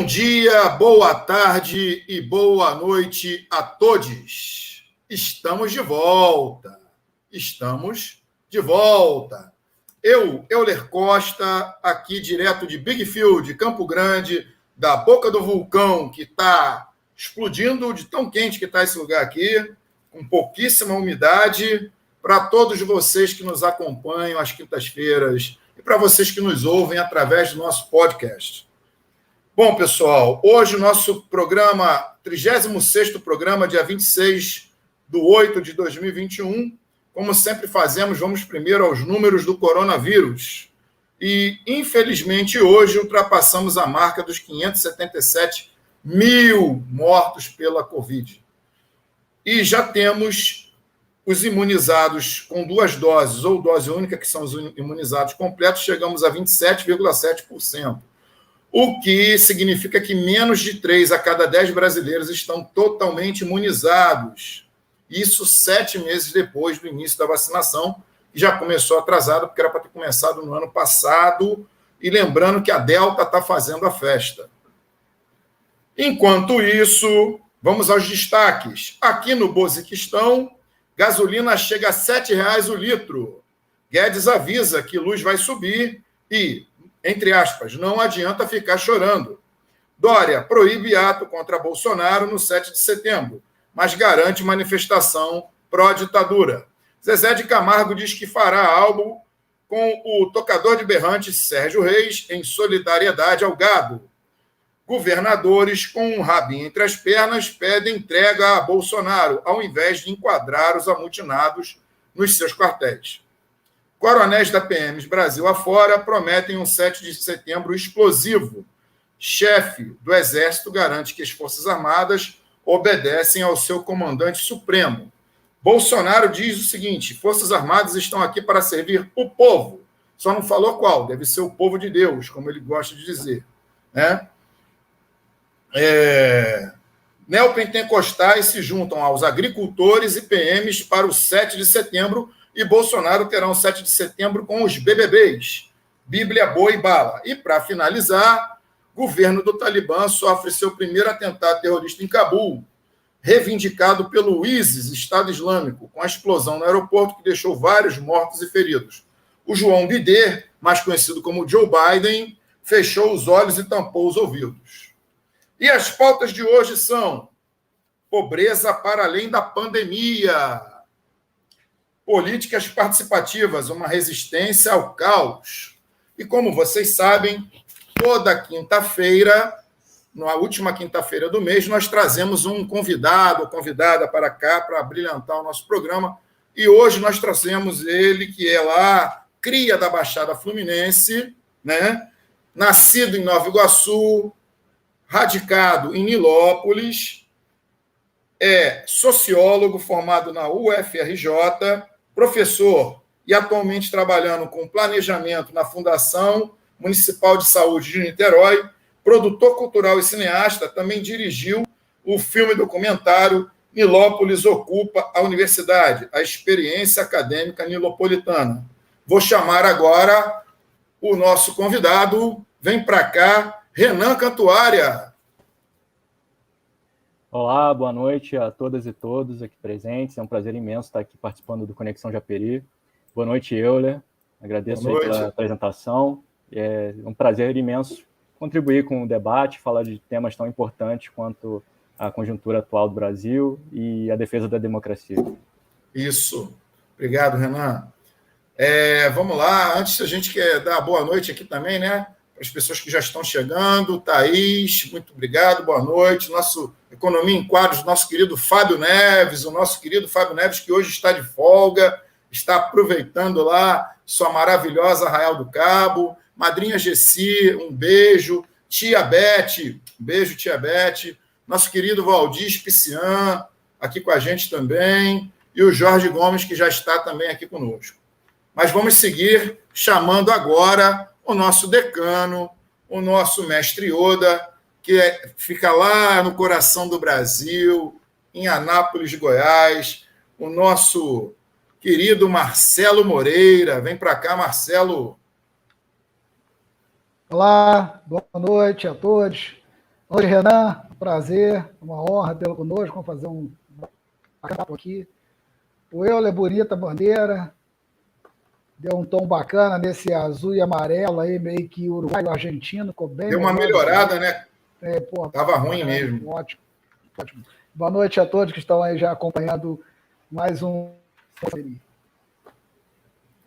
Bom dia, boa tarde e boa noite a todos. Estamos de volta. Euler Costa, aqui direto de Big Field, Campo Grande, da boca do vulcão, que está explodindo de tão quente que está esse lugar aqui, com pouquíssima umidade, para todos vocês que nos acompanham às quintas-feiras e para vocês que nos ouvem através do nosso podcast. Bom, pessoal, hoje o nosso programa, 36º programa, dia 26/8/2021. Como sempre fazemos, vamos primeiro aos números do coronavírus. E, infelizmente, hoje ultrapassamos a marca dos 577 mil mortos pela Covid. E já temos os imunizados com 2 doses ou dose única, que são os imunizados completos, chegamos a 27,7%. O que significa que menos de 3 a cada 10 brasileiros estão totalmente imunizados. Isso 7 meses depois do início da vacinação, que já começou atrasado, porque era para ter começado no ano passado, e lembrando que a Delta está fazendo a festa. Enquanto isso, vamos aos destaques. Aqui no Boziquistão, gasolina chega a R$ 7,00 o litro. Guedes avisa que luz vai subir e, entre aspas, não adianta ficar chorando. Dória proíbe ato contra Bolsonaro no 7 de setembro, mas garante manifestação pró-ditadura. Zezé de Camargo diz que fará álbum com o tocador de berrantes Sérgio Reis em solidariedade ao gado. Governadores com um rabinho entre as pernas pedem entrega a Bolsonaro, ao invés de enquadrar os amotinados nos seus quartéis. Coronéis da PMs Brasil afora prometem um 7 de setembro explosivo. Chefe do Exército garante que as Forças Armadas obedecem ao seu comandante supremo. Bolsonaro diz o seguinte: Forças Armadas estão aqui para servir o povo. Só não falou qual, deve ser o povo de Deus, como ele gosta de dizer. Né? Neopentecostais se juntam aos agricultores e PMs para o 7 de setembro e Bolsonaro terá um 7 de setembro com os BBBs. Bíblia, boi e bala. E, para finalizar, governo do Talibã sofre seu primeiro atentado terrorista em Cabul, reivindicado pelo ISIS, Estado Islâmico, com a explosão no aeroporto que deixou vários mortos e feridos. O João Bidê, mais conhecido como Joe Biden, fechou os olhos e tampou os ouvidos. E as pautas de hoje são: pobreza para além da pandemia, políticas participativas, uma resistência ao caos. E como vocês sabem, toda quinta-feira, na última quinta-feira do mês, nós trazemos um convidado ou convidada para cá para brilhantar o nosso programa. E hoje nós trazemos ele, que é lá, cria da Baixada Fluminense, né? Nascido em Nova Iguaçu, radicado em Nilópolis, é sociólogo formado na UFRJ, professor e atualmente trabalhando com planejamento na Fundação Municipal de Saúde de Niterói, produtor cultural e cineasta, também dirigiu o filme documentário Nilópolis Ocupa a Universidade, a experiência acadêmica nilopolitana. Vou chamar agora o nosso convidado, vem para cá, Renan Cantuária. Olá, boa noite a todas e todos aqui presentes. É um prazer imenso estar aqui participando do Conexão Japeri. Boa noite, Euler. Agradeço aí pela apresentação. É um prazer imenso contribuir com o debate, falar de temas tão importantes quanto a conjuntura atual do Brasil e a defesa da democracia. Isso. Obrigado, Renan. Vamos lá. Antes, a gente quer dar boa noite aqui também, né? Para as pessoas que já estão chegando. Thaís, muito obrigado, boa noite. Nosso Economia em Quadros, nosso querido Fábio Neves, que hoje está de folga, está aproveitando lá sua maravilhosa Arraial do Cabo. Madrinha Gessi, um beijo. Tia Beth, um beijo, tia Beth. Nosso querido Valdir Spician, aqui com a gente também. E o Jorge Gomes, que já está também aqui conosco. Mas vamos seguir chamando agora o nosso decano, o nosso mestre Yoda, que fica lá no coração do Brasil, em Anápolis, Goiás, o nosso querido Marcelo Moreira. Vem para cá, Marcelo. Olá, boa noite a todos. Oi, Renan, prazer, uma honra tê-lo conosco, vamos fazer um papo aqui. O Euler bonita bandeira, deu um tom bacana nesse azul e amarelo aí, meio que uruguaio argentino, ficou bem. Deu uma melhorada, né? Pô, tava ruim mesmo. Ótimo, ótimo. Boa noite a todos que estão aí já acompanhando mais um.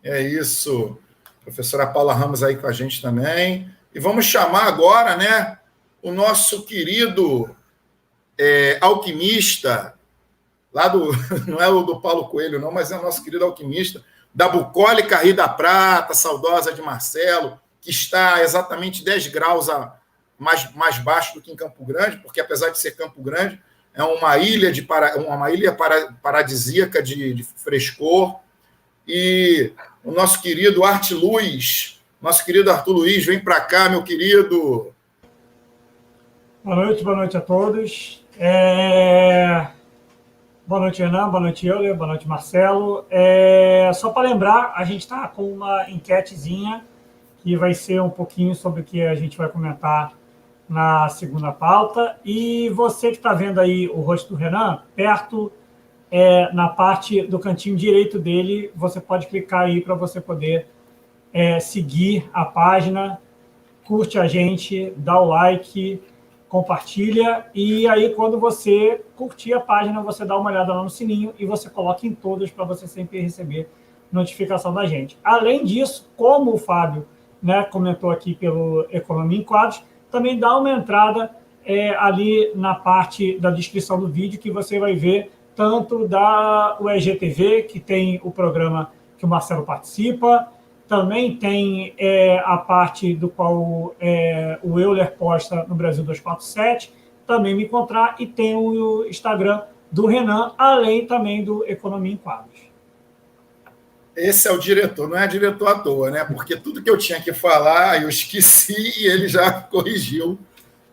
É isso. Professora Paula Ramos aí com a gente também. E vamos chamar agora, né, o nosso querido alquimista, lá do. Não é o do Paulo Coelho, não, mas é o nosso querido alquimista, da Bucólica Rio da Prata, saudosa de Marcelo, que está exatamente 10 graus mais baixo do que em Campo Grande, porque apesar de ser Campo Grande, é uma ilha paradisíaca de frescor. E o nosso querido Arthur Luiz, vem para cá, meu querido. Boa noite a todos. Boa noite, Renan, boa noite, Euler, boa noite, Marcelo. Só para lembrar, a gente está com uma enquetezinha que vai ser um pouquinho sobre o que a gente vai comentar na segunda pauta. E você que está vendo aí o rosto do Renan, perto, na parte do cantinho direito dele, você pode clicar aí para você poder seguir a página, curte a gente, dá o like, compartilha, e aí quando você curtir a página, você dá uma olhada lá no sininho e você coloca em todas para você sempre receber notificação da gente. Além disso, como o Fábio, né, comentou aqui pelo Economia em Quadros, também dá uma entrada ali na parte da descrição do vídeo, que você vai ver tanto da UEGTV, que tem o programa que o Marcelo participa, também tem a parte do qual o Euler posta no Brasil 247, também me encontrar, e tem o Instagram do Renan, além também do Economia em Quadros. Esse é o diretor, não é diretor à toa, né? Porque tudo que eu tinha que falar, eu esqueci e ele já corrigiu,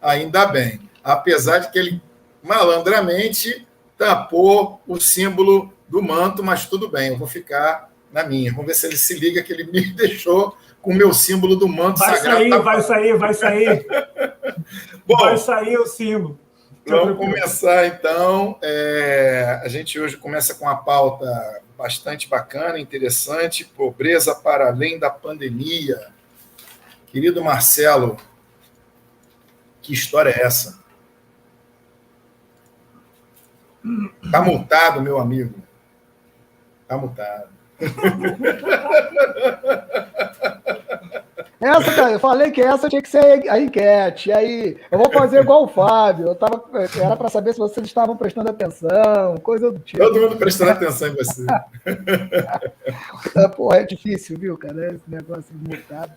ainda bem. Apesar de que ele, malandramente, tapou o símbolo do manto, mas tudo bem, eu vou ficar na minha. Vamos ver se ele se liga que ele me deixou com o meu símbolo do manto sagrado. Vai sair. Bom, vai sair o símbolo. Vamos começar, então. A gente hoje começa com uma pauta bastante bacana, interessante, pobreza para além da pandemia. Querido Marcelo, que história é essa? Está mutado, meu amigo. Está mutado. Essa, cara, eu falei que essa tinha que ser a enquete. Aí, eu vou fazer igual o Fábio. Era para saber se vocês estavam prestando atenção, coisa do tipo. Todo mundo prestando atenção em você. Porra, é difícil, viu, cara? Esse negócio mutado.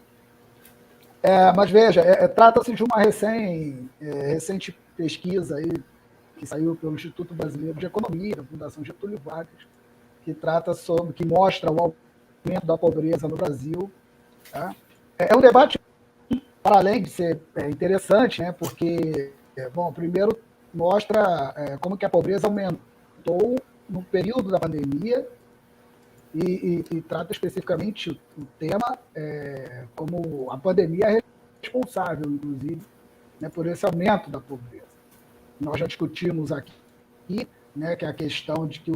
Mas veja, trata-se de uma recente pesquisa aí, que saiu pelo Instituto Brasileiro de Economia, da Fundação Getúlio Vargas, que mostra o aumento da pobreza no Brasil. Tá? É um debate, para além de ser interessante, né, porque, primeiro mostra como que a pobreza aumentou no período da pandemia e trata especificamente o tema como a pandemia é responsável, inclusive, né, por esse aumento da pobreza. Nós já discutimos aqui, né, que é a questão de que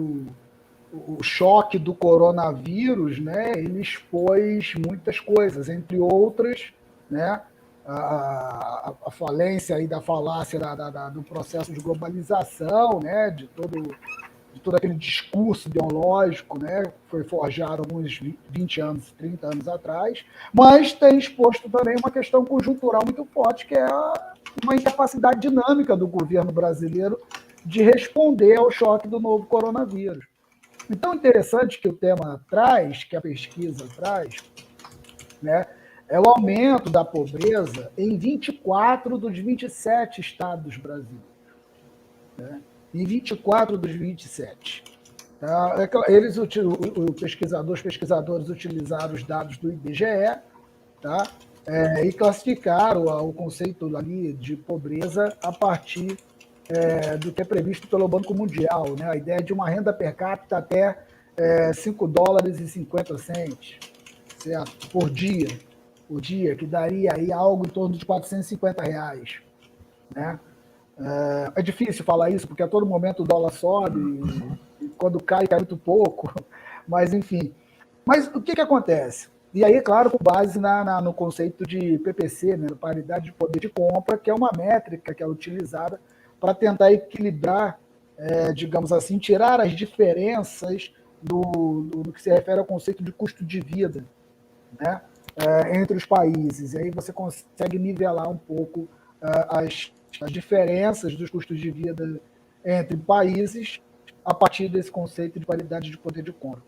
o choque do coronavírus, né, ele expôs muitas coisas, entre outras, né, a falência aí da falácia do processo de globalização, né, de todo aquele discurso ideológico, né, que foi forjado alguns 20 anos, 30 anos atrás, mas tem exposto também uma questão conjuntural muito forte, que é uma incapacidade dinâmica do governo brasileiro de responder ao choque do novo coronavírus. Então, interessante que o tema traz, que a pesquisa traz, né, é o aumento da pobreza em 24 dos 27 estados brasileiros. Né? Em 24 dos 27. Tá? Os pesquisadores utilizaram os dados do IBGE, tá? E classificaram o conceito ali de pobreza a partir do que é previsto pelo Banco Mundial, né? A ideia de uma renda per capita até $5,50, certo? Por dia, que daria aí algo em torno de R$450, né? É difícil falar isso, porque a todo momento o dólar sobe, e quando cai muito pouco, mas enfim. Mas o que acontece? E aí, claro, com base no conceito de PPC, né, paridade de poder de compra, que é uma métrica que é utilizada para tentar equilibrar, digamos assim, tirar as diferenças do que se refere ao conceito de custo de vida, né, entre os países. E aí você consegue nivelar um pouco as diferenças dos custos de vida entre países a partir desse conceito de paridade de poder de compra.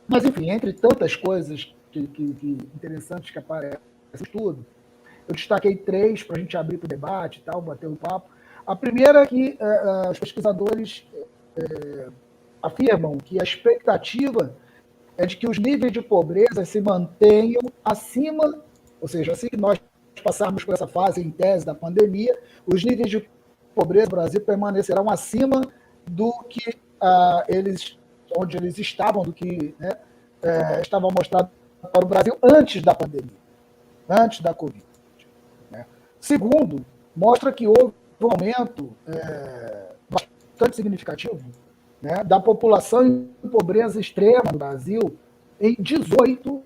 Mas, enfim, entre tantas coisas interessantes que aparecem no estudo, eu destaquei 3 para a gente abrir para o debate e tal, bater o papo. A primeira é que os pesquisadores afirmam que a expectativa é de que os níveis de pobreza se mantenham acima, ou seja, assim que nós passarmos por essa fase, em tese, da pandemia, os níveis de pobreza no Brasil permanecerão acima do que onde eles estavam, do que, né, estava mostrado para o Brasil antes da pandemia, antes da Covid. Né? Segundo, mostra que houve um aumento bastante significativo, né, da população em pobreza extrema no Brasil em 18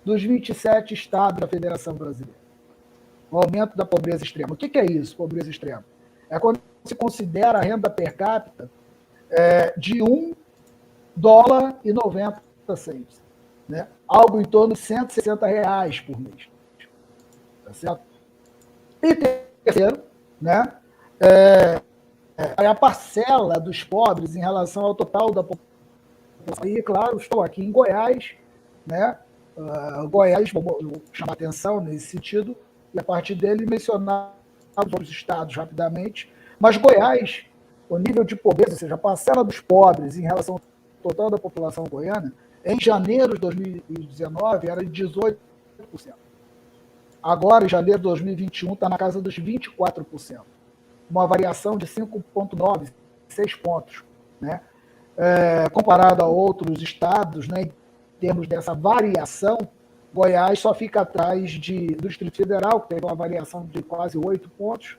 dos 27 estados da Federação Brasileira. O aumento da pobreza extrema. O que é isso, pobreza extrema? É quando se considera a renda per capita de $1,90, né? Algo em torno de R$160 por mês. Tá certo? E terceiro, né, é a parcela dos pobres em relação ao total da população. E, claro, estou aqui em Goiás, né? Goiás, vou chamar atenção nesse sentido, e a partir dele mencionar os outros estados rapidamente, mas Goiás, o nível de pobreza, ou seja, a parcela dos pobres em relação ao total da população goiana, em janeiro de 2019 era de 18%. Agora, em janeiro de 2021, está na casa dos 24%. Uma variação de 5,9, 6 pontos. Né? Comparado a outros estados, né, em termos dessa variação, Goiás só fica atrás do Distrito Federal, que teve uma variação de quase 8 pontos.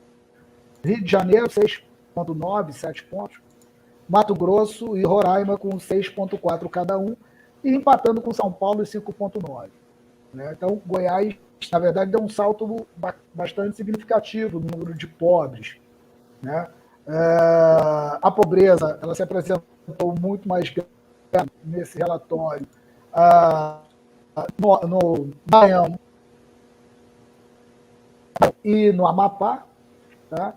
Rio de Janeiro, 6,9, 7 pontos. Mato Grosso e Roraima com 6,4 cada um. E empatando com São Paulo em 5,9. Né? Então, Goiás, na verdade, deu um salto bastante significativo no número de pobres. Né? A pobreza ela se apresentou muito mais grave nesse relatório no Maranhão e no Amapá, tá?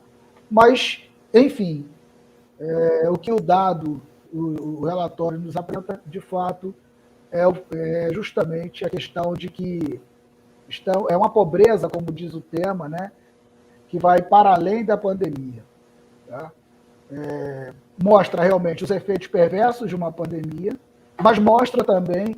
Mas, enfim, o que o relatório nos apresenta, de fato, é justamente a questão de que é uma pobreza, como diz o tema, né, que vai para além da pandemia. Tá? Mostra realmente os efeitos perversos de uma pandemia, mas mostra também,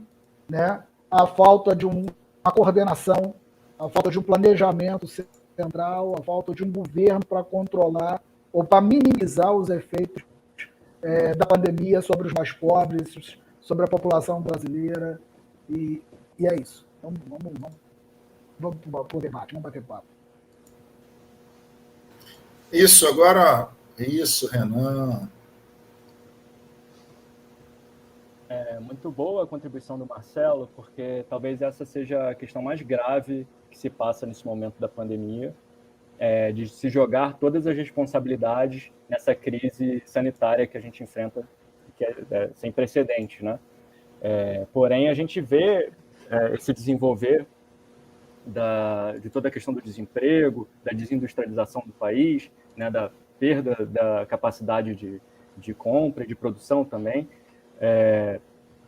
né, a falta de uma coordenação, a falta de um planejamento central, a falta de um governo para controlar ou para minimizar os efeitos da pandemia sobre os mais pobres, sobre a população brasileira, e é isso. Então, vamos para o debate, vamos bater papo. Isso, agora, Renan. Muito boa a contribuição do Marcelo, porque talvez essa seja a questão mais grave que se passa nesse momento da pandemia, de se jogar todas as responsabilidades nessa crise sanitária que a gente enfrenta, que é sem precedentes, né? Porém, a gente vê esse desenvolver de toda a questão do desemprego, da desindustrialização do país, né, da perda da capacidade de compra e de produção também,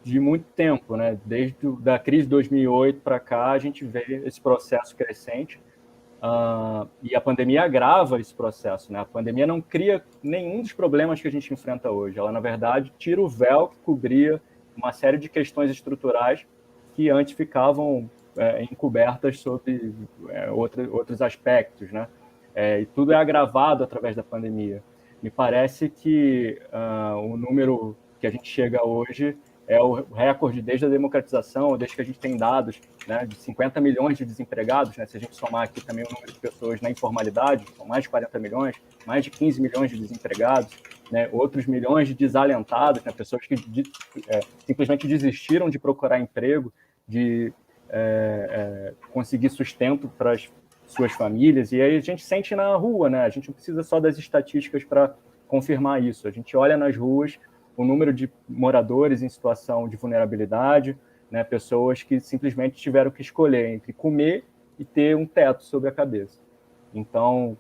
de muito tempo, né? Desde da crise de 2008 para cá, a gente vê esse processo crescente, e a pandemia agrava esse processo, né? A pandemia não cria nenhum dos problemas que a gente enfrenta hoje. Ela, na verdade, tira o véu que cobria uma série de questões estruturais que antes ficavam encobertas sob outros aspectos, né? E tudo é agravado através da pandemia. Me parece que o número que a gente chega hoje é o recorde desde a democratização, desde que a gente tem dados, né, de 50 milhões de desempregados, né, se a gente somar aqui também o número de pessoas na informalidade, são mais de 40 milhões, mais de 15 milhões de desempregados, né, outros milhões de desalentados, né, pessoas que simplesmente desistiram de procurar emprego, de conseguir sustento para as suas famílias, e aí a gente sente na rua, né, a gente não precisa só das estatísticas para confirmar isso, a gente olha nas ruas o número de moradores em situação de vulnerabilidade, né, pessoas que simplesmente tiveram que escolher entre comer e ter um teto sobre a cabeça. Então,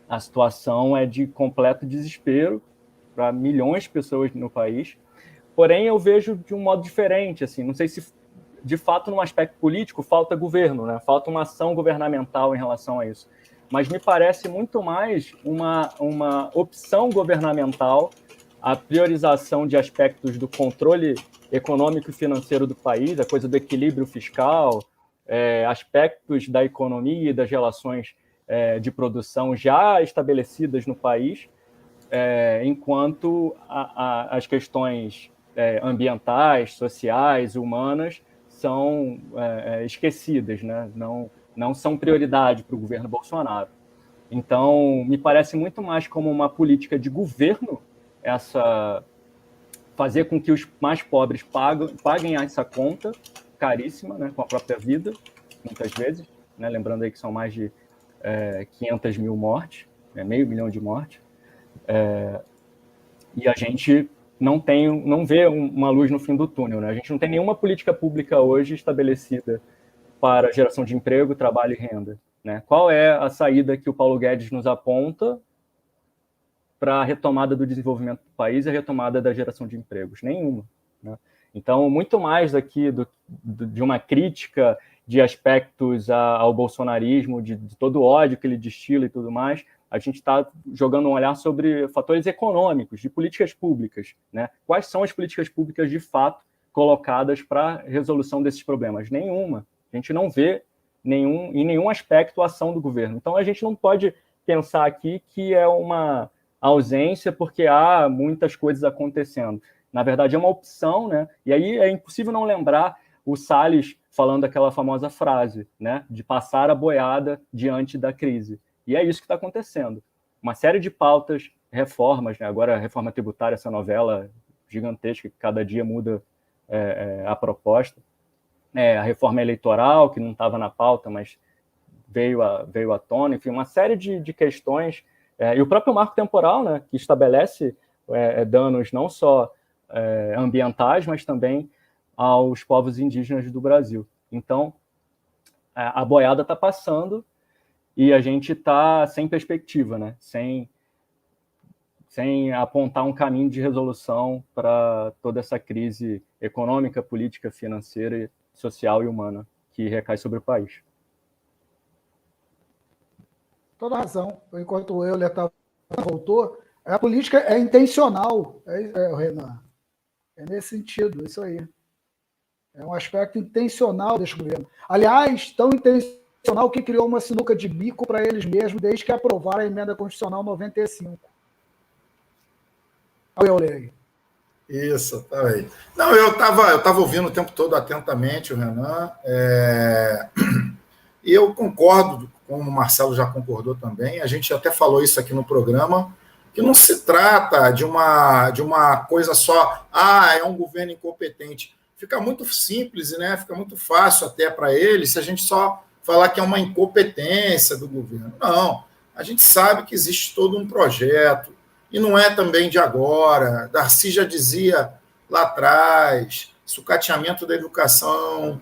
a situação é de completo desespero para milhões de pessoas no país, porém eu vejo de um modo diferente, assim, não sei se de fato no aspecto político falta governo, né, falta uma ação governamental em relação a isso, mas me parece muito mais uma opção governamental, a priorização de aspectos do controle econômico e financeiro do país, a coisa do equilíbrio fiscal, aspectos da economia e das relações de produção já estabelecidas no país, enquanto as questões ambientais, sociais, humanas são esquecidas, né? Não são prioridade para o governo Bolsonaro. Então, me parece muito mais como uma política de governo fazer com que os mais pobres paguem essa conta caríssima, né, com a própria vida, muitas vezes, né, lembrando aí que são mais de 500 mil mortes, meio milhão de mortes, e a gente não vê uma luz no fim do túnel, né? A gente não tem nenhuma política pública hoje estabelecida para geração de emprego, trabalho e renda, né? Qual é a saída que o Paulo Guedes nos aponta para a retomada do desenvolvimento do país e a retomada da geração de empregos? Nenhuma, né? Então, muito mais aqui de uma crítica de aspectos ao bolsonarismo, de todo o ódio que ele destila e tudo mais, a gente está jogando um olhar sobre fatores econômicos, de políticas públicas, né? Quais são as políticas públicas, de fato, colocadas para a resolução desses problemas? Nenhuma. A gente não vê em nenhum aspecto a ação do governo. Então, a gente não pode pensar aqui que é uma ausência porque há muitas coisas acontecendo. Na verdade, é uma opção, né? E aí é impossível não lembrar o Salles falando aquela famosa frase, né, de passar a boiada diante da crise. E é isso que está acontecendo. Uma série de pautas, reformas, né? Agora a reforma tributária, essa novela gigantesca que cada dia muda a proposta. A reforma eleitoral, que não estava na pauta, mas veio à tona. Enfim, uma série de questões. E o próprio marco temporal, né, que estabelece danos não só ambientais, mas também aos povos indígenas do Brasil. Então, a boiada está passando e a gente está sem perspectiva, né? Sem apontar um caminho de resolução para toda essa crise econômica, política, financeira, social e humana que recai sobre o país. Toda razão. Enquanto o Euler voltou, a política é intencional, Renan. É nesse sentido, isso aí. É um aspecto intencional deste governo. Aliás, tão intencional que criou uma sinuca de bico para eles mesmos desde que aprovaram a emenda constitucional 95. Olha o Euler aí. Isso, tá aí. Não, eu estava ouvindo o tempo todo atentamente o Renan, e eu concordo, como o Marcelo já concordou também, a gente até falou isso aqui no programa, que não se trata de uma coisa só, é um governo incompetente. Fica muito simples, né? Fica muito fácil até para eles se a gente só falar que é uma incompetência do governo. Não, a gente sabe que existe todo um projeto, e não é também de agora. Darcy já dizia lá atrás, sucateamento da educação,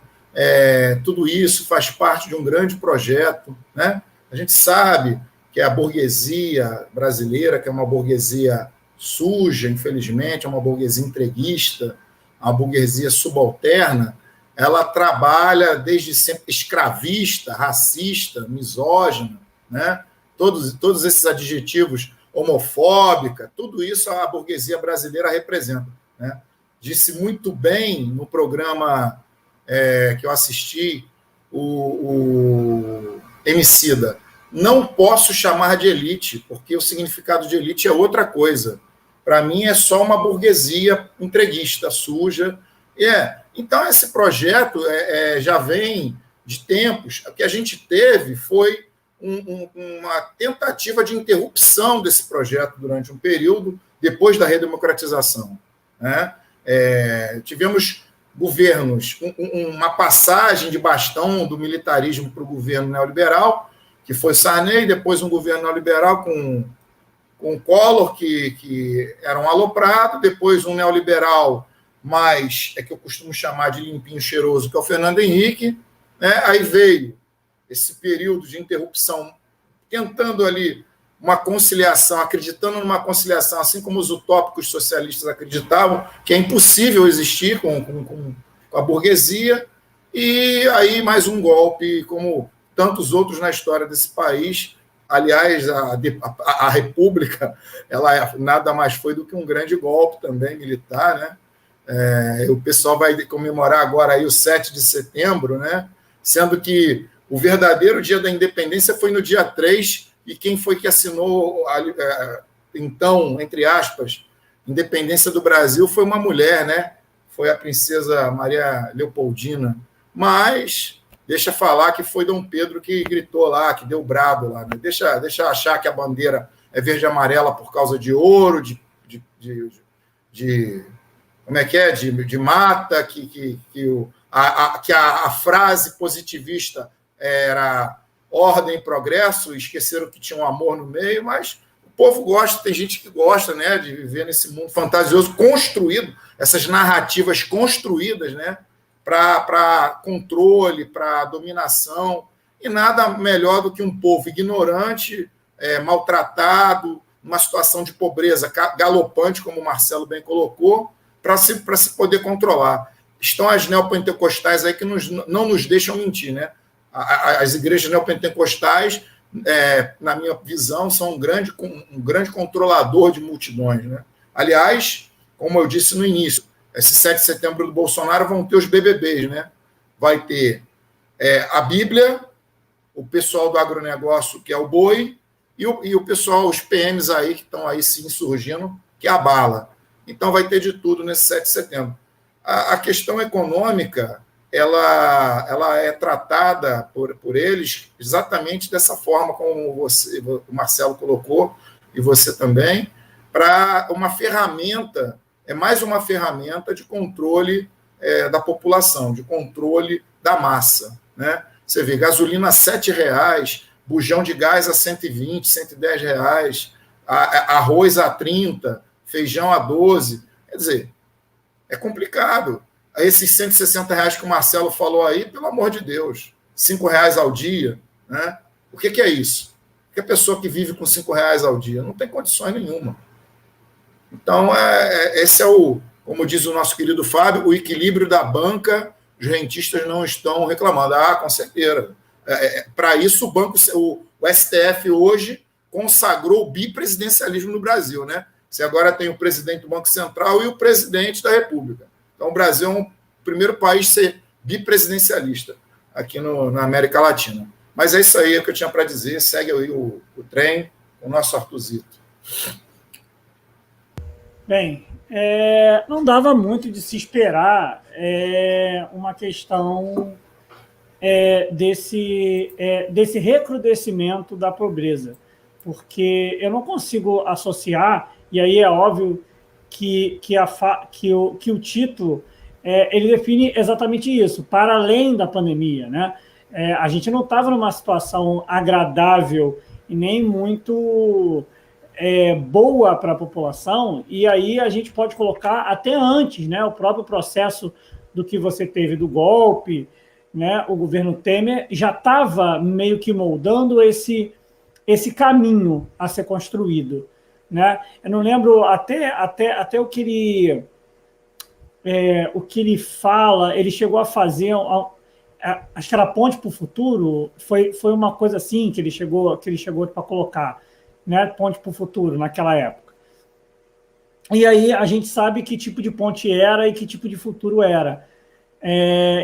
tudo isso faz parte de um grande projeto, né? A gente sabe que a burguesia brasileira, que é uma burguesia suja, infelizmente, é uma burguesia entreguista, uma burguesia subalterna, ela trabalha desde sempre escravista, racista, misógina, né? Todos esses adjetivos, homofóbica, tudo isso a burguesia brasileira representa, né? Disse muito bem no programa que eu assisti, o Emicida, não posso chamar de elite, porque o significado de elite é outra coisa. Para mim é só uma burguesia entreguista, suja, Então, esse projeto já vem de tempos. O que a gente teve foi uma tentativa de interrupção desse projeto durante um período, depois da redemocratização, né? Tivemos governos, uma passagem de bastão do militarismo para o governo neoliberal, que foi Sarney, depois um governo neoliberal com Collor, que era um aloprado, depois um neoliberal mais, que eu costumo chamar de limpinho cheiroso, que é o Fernando Henrique, né? Aí veio esse período de interrupção, tentando ali uma conciliação, acreditando numa conciliação, assim como os utópicos socialistas acreditavam, que é impossível existir com a burguesia, e aí mais um golpe, como tantos outros na história desse país. Aliás, a República, ela nada mais foi do que um grande golpe também militar, né? O pessoal vai comemorar agora aí o 7 de setembro, né? Sendo que o verdadeiro dia da independência foi no dia 3, e quem foi que assinou, então, entre aspas, independência do Brasil foi uma mulher, né? Foi a princesa Maria Leopoldina. Mas deixa falar que foi Dom Pedro que gritou lá, que deu brado lá, né? Deixa achar que a bandeira é verde e amarela por causa de ouro, como é que é? De mata, que a frase positivista era ordem e progresso, esqueceram que tinha um amor no meio, mas o povo gosta, tem gente que gosta, né, de viver nesse mundo fantasioso, construído, essas narrativas construídas, né, para controle, para dominação, e nada melhor do que um povo ignorante, maltratado, numa situação de pobreza galopante, como o Marcelo bem colocou, para se poder controlar. Estão as neopentecostais aí que não nos deixam mentir, né? As igrejas neopentecostais, na minha visão, são um grande controlador de multidões, né? Aliás, como eu disse no início, esse 7 de setembro do Bolsonaro vão ter os BBBs, né? Vai ter a Bíblia, o pessoal do agronegócio, que é o boi, e o pessoal, os PMs aí, que estão aí se insurgindo, que é a bala. Então, vai ter de tudo nesse 7 de setembro. A questão econômica, ela é tratada por eles exatamente dessa forma como o Marcelo colocou, e você também, para uma ferramenta, mais uma ferramenta de controle da população, de controle da massa, né? Você vê, gasolina a R$7, bujão de gás a 120, R$110, arroz a 30, feijão a 12, quer dizer, é complicado. Esses R$160 que o Marcelo falou aí, pelo amor de Deus, R$5 ao dia, né? O que é isso? Que a pessoa que vive com R$5 ao dia não tem condições nenhuma. Então, esse como diz o nosso querido Fábio, o equilíbrio da banca, os rentistas não estão reclamando. Com certeza. Para isso, o STF hoje consagrou o bipresidencialismo no Brasil, né? Você agora tem o presidente do Banco Central e o presidente da República. Então, o Brasil é o primeiro país a ser bipresidencialista aqui na América Latina. Mas é isso aí que eu tinha para dizer. Segue aí o trem, o nosso Artuzito. Bem, não dava muito de se esperar uma questão desse recrudescimento da pobreza, porque eu não consigo associar, e aí é óbvio que o título ele define exatamente isso, para além da pandemia, né? A gente não estava numa situação agradável e nem muito boa para a população, e aí a gente pode colocar até antes, né, o próprio processo do que você teve do golpe, né, o governo Temer já estava meio que moldando esse caminho a ser construído, né? Eu não lembro até o que ele fala, ele chegou a fazer, acho que era Ponte para o Futuro, foi uma coisa assim que ele chegou para colocar, né? Ponte para o Futuro, naquela época. E aí a gente sabe que tipo de ponte era e que tipo de futuro era.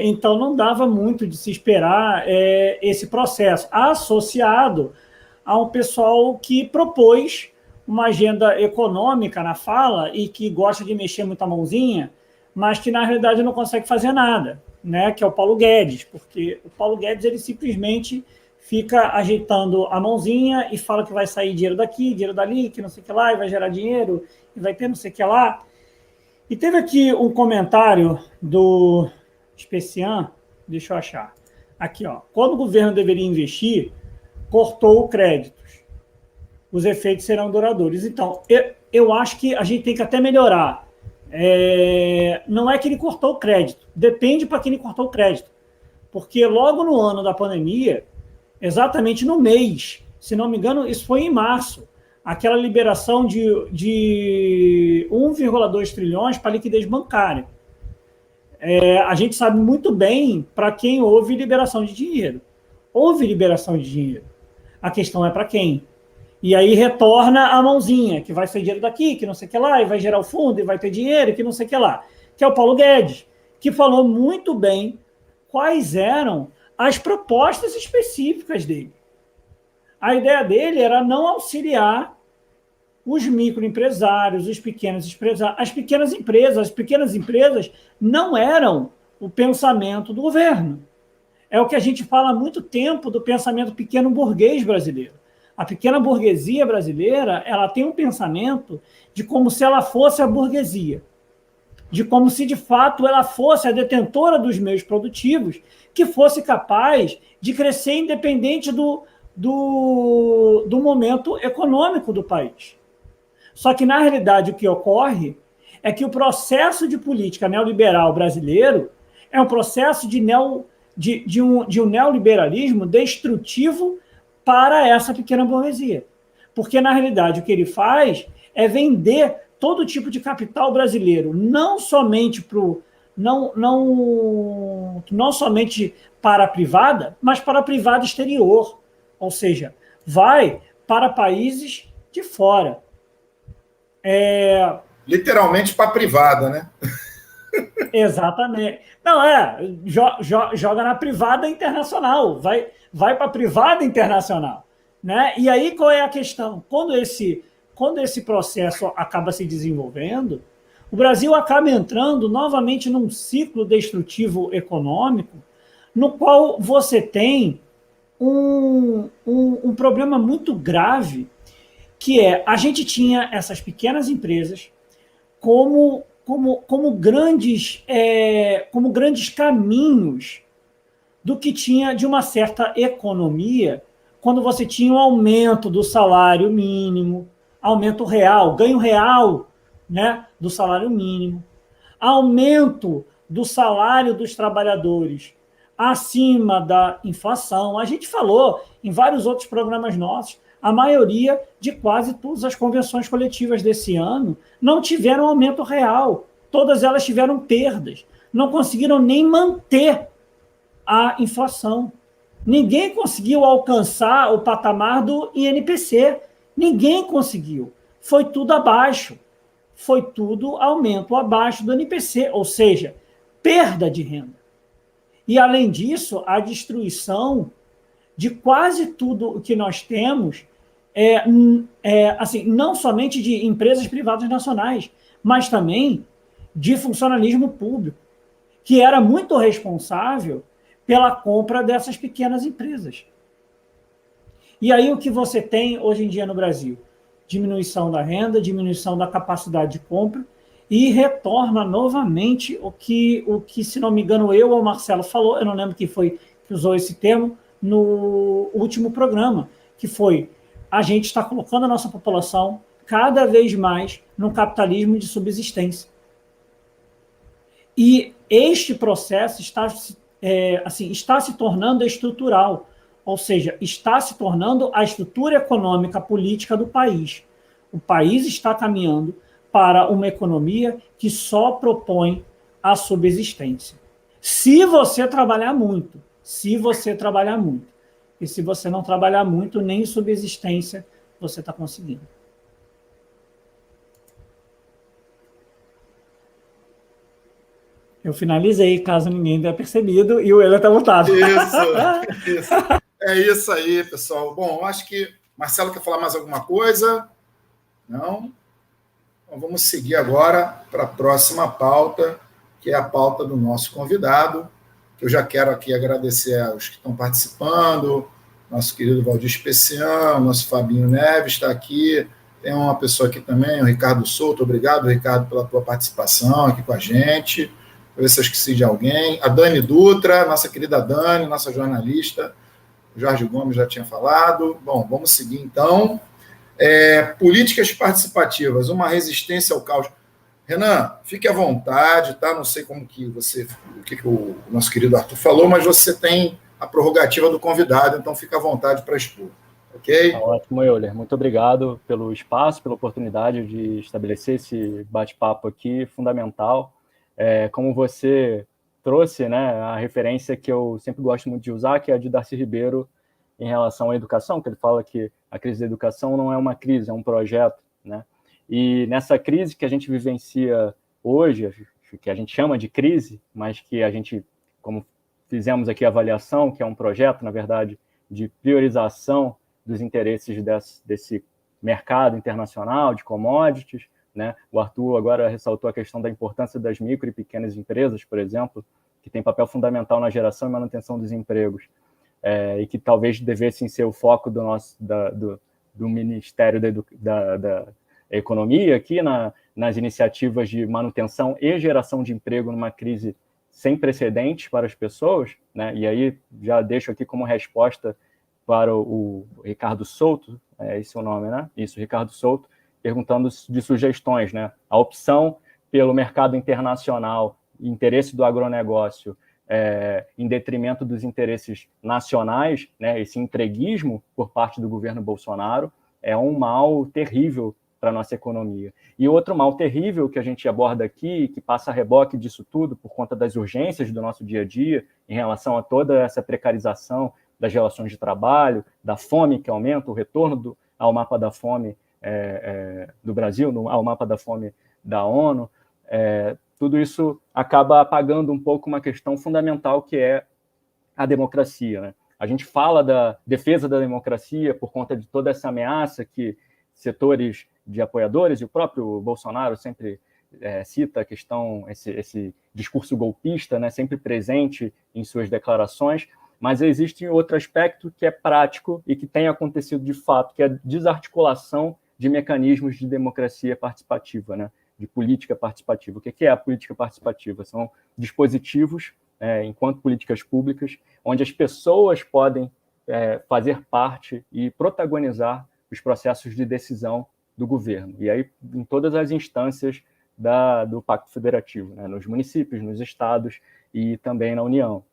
Então não dava muito de se esperar esse processo, associado a um pessoal que propôs uma agenda econômica na fala e que gosta de mexer muita mãozinha, mas que, na realidade, não consegue fazer nada, né? Que é o Paulo Guedes, porque o Paulo Guedes ele simplesmente fica ajeitando a mãozinha e fala que vai sair dinheiro daqui, dinheiro dali, que não sei o que lá, e vai gerar dinheiro, e vai ter não sei o que lá. E teve aqui um comentário do Especian, deixa eu achar. Aqui, ó. Quando o governo deveria investir, cortou créditos. Os efeitos serão duradouros. Então, eu acho que a gente tem que até melhorar. Não é que ele cortou o crédito. Depende para quem ele cortou o crédito. Porque logo no ano da pandemia, exatamente no mês, se não me engano, isso foi em março, aquela liberação de 1,2 trilhões para liquidez bancária. A gente sabe muito bem para quem houve liberação de dinheiro. Houve liberação de dinheiro. A questão é para quem. E aí retorna a mãozinha, que vai ser dinheiro daqui, que não sei o que lá, e vai gerar o fundo, e vai ter dinheiro, que não sei o que lá. Que é o Paulo Guedes, que falou muito bem quais eram as propostas específicas dele. A ideia dele era não auxiliar os microempresários, os pequenos empresários, as pequenas empresas. As pequenas empresas não eram o pensamento do governo. É o que a gente fala há muito tempo do pensamento pequeno burguês brasileiro. A pequena burguesia brasileira, ela tem um pensamento de como se ela fosse a burguesia, de como se, de fato, ela fosse a detentora dos meios produtivos, que fosse capaz de crescer independente do momento econômico do país. Só que, na realidade, o que ocorre é que o processo de política neoliberal brasileiro é um processo de um neoliberalismo destrutivo para essa pequena burguesia. Porque, na realidade, o que ele faz é vender todo tipo de capital brasileiro, não somente não somente para a privada, mas para a privada exterior. Ou seja, vai para países de fora. Literalmente para a privada, né? Exatamente. Não, joga na privada internacional, vai para a privada internacional. Né? E aí qual é a questão? Quando esse processo acaba se desenvolvendo, o Brasil acaba entrando novamente num ciclo destrutivo econômico, no qual você tem um problema muito grave, que a gente tinha essas pequenas empresas como grandes caminhos do que tinha de uma certa economia, quando você tinha um aumento do salário mínimo, aumento real, ganho real, né, do salário mínimo, aumento do salário dos trabalhadores acima da inflação. A gente falou em vários outros programas nossos, a maioria de quase todas as convenções coletivas desse ano não tiveram aumento real. Todas elas tiveram perdas. Não conseguiram nem manter a inflação. Ninguém conseguiu alcançar o patamar do INPC. Ninguém conseguiu. Foi tudo abaixo. Foi tudo aumento abaixo do INPC, ou seja, perda de renda. E, além disso, a destruição de quase tudo o que nós temos, assim, não somente de empresas privadas nacionais, mas também de funcionalismo público, que era muito responsável pela compra dessas pequenas empresas. E aí o que você tem hoje em dia no Brasil? Diminuição da renda, diminuição da capacidade de compra, e retorna novamente o que, se não me engano, eu ou o Marcelo falou, eu não lembro quem foi que usou esse termo no último programa, que foi: a gente está colocando a nossa população cada vez mais no capitalismo de subsistência. E este processo está se tornando estrutural, ou seja, está se tornando a estrutura econômica política do país. O país está caminhando para uma economia que só propõe a subsistência. Se você trabalhar muito, e se você não trabalhar muito, nem subsistência você está conseguindo. Eu finalizei, caso ninguém tenha percebido, e o Euler está mutado. Isso. É isso aí, pessoal. Bom, acho que Marcelo quer falar mais alguma coisa? Não? Então, vamos seguir agora para a próxima pauta, que é a pauta do nosso convidado, que eu já quero aqui agradecer aos que estão participando, nosso querido Valdir Especial, nosso Fabinho Neves está aqui, tem uma pessoa aqui também, o Ricardo Souto. Obrigado, Ricardo, pela tua participação aqui com a gente. Vou ver se eu esqueci de alguém. A Dani Dutra, nossa querida Dani, nossa jornalista. O Jorge Gomes já tinha falado. Bom, vamos seguir então. Políticas participativas, uma resistência ao caos. Renan, fique à vontade, tá? Não sei como que o que o nosso querido Arthur falou, mas você tem a prerrogativa do convidado, então fique à vontade para expor. Ok? Tá ótimo, Euler. Muito obrigado pelo espaço, pela oportunidade de estabelecer esse bate-papo aqui, fundamental. Como você trouxe, né, a referência que eu sempre gosto muito de usar, que é a de Darcy Ribeiro em relação à educação, que ele fala que a crise da educação não é uma crise, é um projeto, né? E nessa crise que a gente vivencia hoje, que a gente chama de crise, mas que a gente, como fizemos aqui a avaliação, que é um projeto, na verdade, de priorização dos interesses desse mercado internacional de commodities, né? O Arthur agora ressaltou a questão da importância das micro e pequenas empresas, por exemplo, que tem papel fundamental na geração e manutenção dos empregos, e que talvez devessem ser o foco do Ministério da Economia aqui nas iniciativas de manutenção e geração de emprego numa crise sem precedentes para as pessoas, né? E aí já deixo aqui como resposta para o Ricardo Souto, esse é o nome, né? Isso, Ricardo Souto, perguntando de sugestões, né? A opção pelo mercado internacional, interesse do agronegócio, em detrimento dos interesses nacionais, né? Esse entreguismo por parte do governo Bolsonaro é um mal terrível para a nossa economia. E outro mal terrível que a gente aborda aqui, que passa a reboque disso tudo por conta das urgências do nosso dia a dia, em relação a toda essa precarização das relações de trabalho, da fome que aumenta, o retorno ao mapa da fome do Brasil, ao mapa da fome da ONU, tudo isso acaba apagando um pouco uma questão fundamental que é a democracia, né? A gente fala da defesa da democracia por conta de toda essa ameaça que setores de apoiadores, e o próprio Bolsonaro sempre cita a questão, esse discurso golpista, né, sempre presente em suas declarações, mas existe outro aspecto que é prático e que tem acontecido de fato, que é a desarticulação de mecanismos de democracia participativa, né, de política participativa. O que é a política participativa? São dispositivos, enquanto políticas públicas, onde as pessoas podem fazer parte e protagonizar os processos de decisão do governo. E aí, em todas as instâncias do Pacto Federativo, né, nos municípios, nos estados e também na União.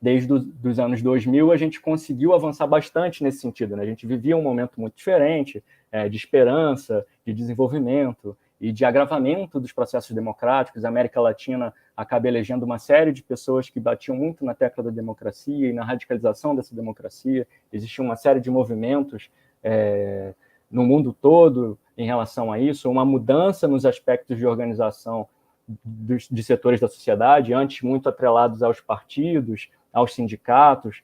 Desde os anos 2000, a gente conseguiu avançar bastante nesse sentido, né? A gente vivia um momento muito diferente, de esperança, de desenvolvimento e de agravamento dos processos democráticos. A América Latina acaba elegendo uma série de pessoas que batiam muito na tecla da democracia e na radicalização dessa democracia. Existia uma série de movimentos no mundo todo em relação a isso, uma mudança nos aspectos de organização de setores da sociedade, antes muito atrelados aos partidos, aos sindicatos,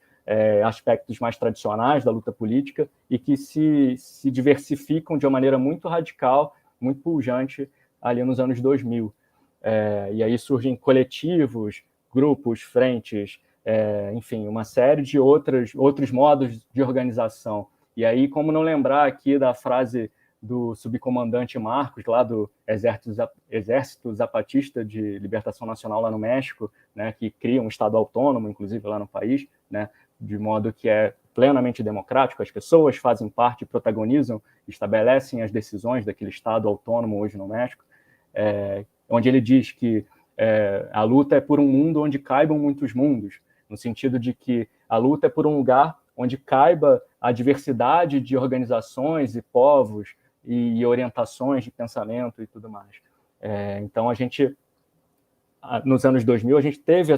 aspectos mais tradicionais da luta política, e que se diversificam de uma maneira muito radical, muito pujante, ali nos anos 2000. E aí surgem coletivos, grupos, frentes, enfim, uma série de outros modos de organização. E aí, como não lembrar aqui da frase do subcomandante Marcos, lá do Exército Zapatista de Libertação Nacional lá no México, né, que cria um Estado autônomo, inclusive lá no país, né, de modo que é plenamente democrático, as pessoas fazem parte, protagonizam, estabelecem as decisões daquele Estado autônomo hoje no México, onde ele diz que a luta é por um mundo onde caibam muitos mundos, no sentido de que a luta é por um lugar onde caiba a diversidade de organizações e povos e orientações de pensamento e tudo mais. Então, nos anos 2000, a gente teve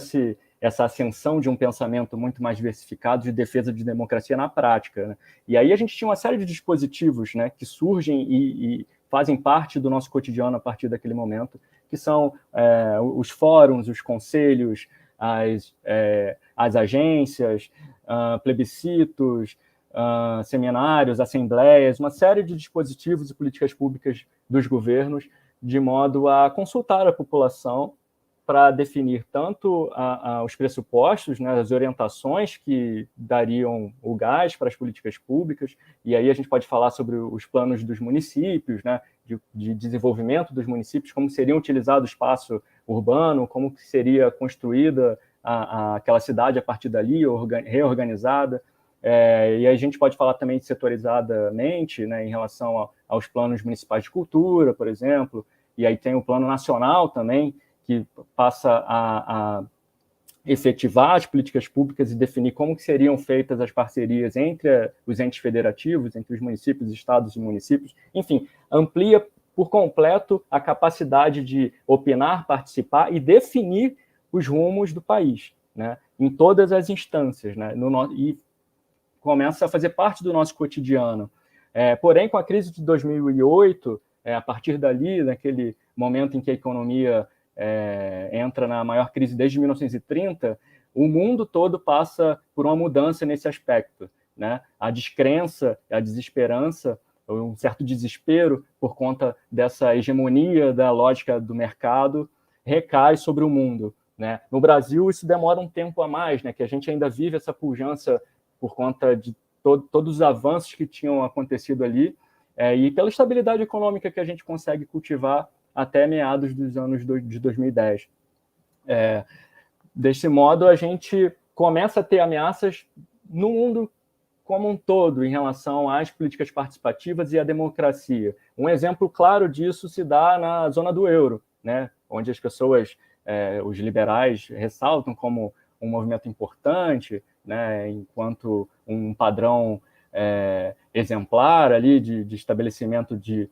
essa ascensão de um pensamento muito mais diversificado de defesa de democracia na prática, né? E aí a gente tinha uma série de dispositivos, né, que surgem e fazem parte do nosso cotidiano a partir daquele momento, que são os fóruns, os conselhos, as agências, plebiscitos, seminários, assembleias, uma série de dispositivos e políticas públicas dos governos, de modo a consultar a população para definir tanto os pressupostos, né, as orientações que dariam o gás para as políticas públicas, e aí a gente pode falar sobre os planos dos municípios, né, de desenvolvimento dos municípios, como seria utilizado o espaço urbano, como seria construída aquela cidade a partir dali, reorganizada, e a gente pode falar também setorizadamente, né, em relação aos planos municipais de cultura, por exemplo, e aí tem o plano nacional também, que passa a efetivar as políticas públicas e definir como que seriam feitas as parcerias entre os entes federativos, entre os municípios, estados e municípios. Enfim, amplia por completo a capacidade de opinar, participar e definir os rumos do país, né, em todas as instâncias, né, e começa a fazer parte do nosso cotidiano. Porém, com a crise de 2008, a partir dali, naquele momento em que a economia entra na maior crise desde 1930, o mundo todo passa por uma mudança nesse aspecto, né? A descrença, a desesperança, um certo desespero por conta dessa hegemonia da lógica do mercado recai sobre o mundo, né? No Brasil, isso demora um tempo a mais, né? Que a gente ainda vive essa pujança por conta de todos os avanços que tinham acontecido ali, e pela estabilidade econômica que a gente consegue cultivar até meados dos anos de 2010. Desse modo, a gente começa a ter ameaças no mundo como um todo em relação às políticas participativas e à democracia. Um exemplo claro disso se dá na zona do euro, né, onde as pessoas, os liberais, ressaltam como um movimento importante, né, enquanto um padrão exemplar ali de estabelecimento de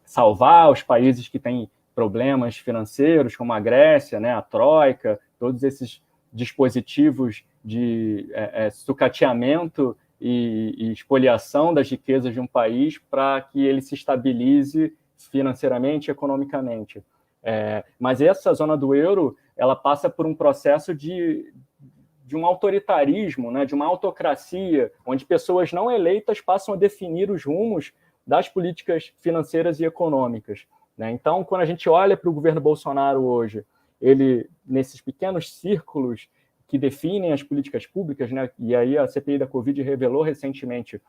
salvar os países que têm problemas financeiros, como a Grécia, né, a Troika, todos esses dispositivos de sucateamento e espoliação das riquezas de um país para que ele se estabilize financeiramente e economicamente. Mas essa zona do euro, ela passa por um processo de um autoritarismo, né, de uma autocracia, onde pessoas não eleitas passam a definir os rumos das políticas financeiras e econômicas, né? Então, quando a gente olha para o governo Bolsonaro hoje, ele, nesses pequenos círculos que definem as políticas públicas, né, e aí a CPI da Covid revelou recentemente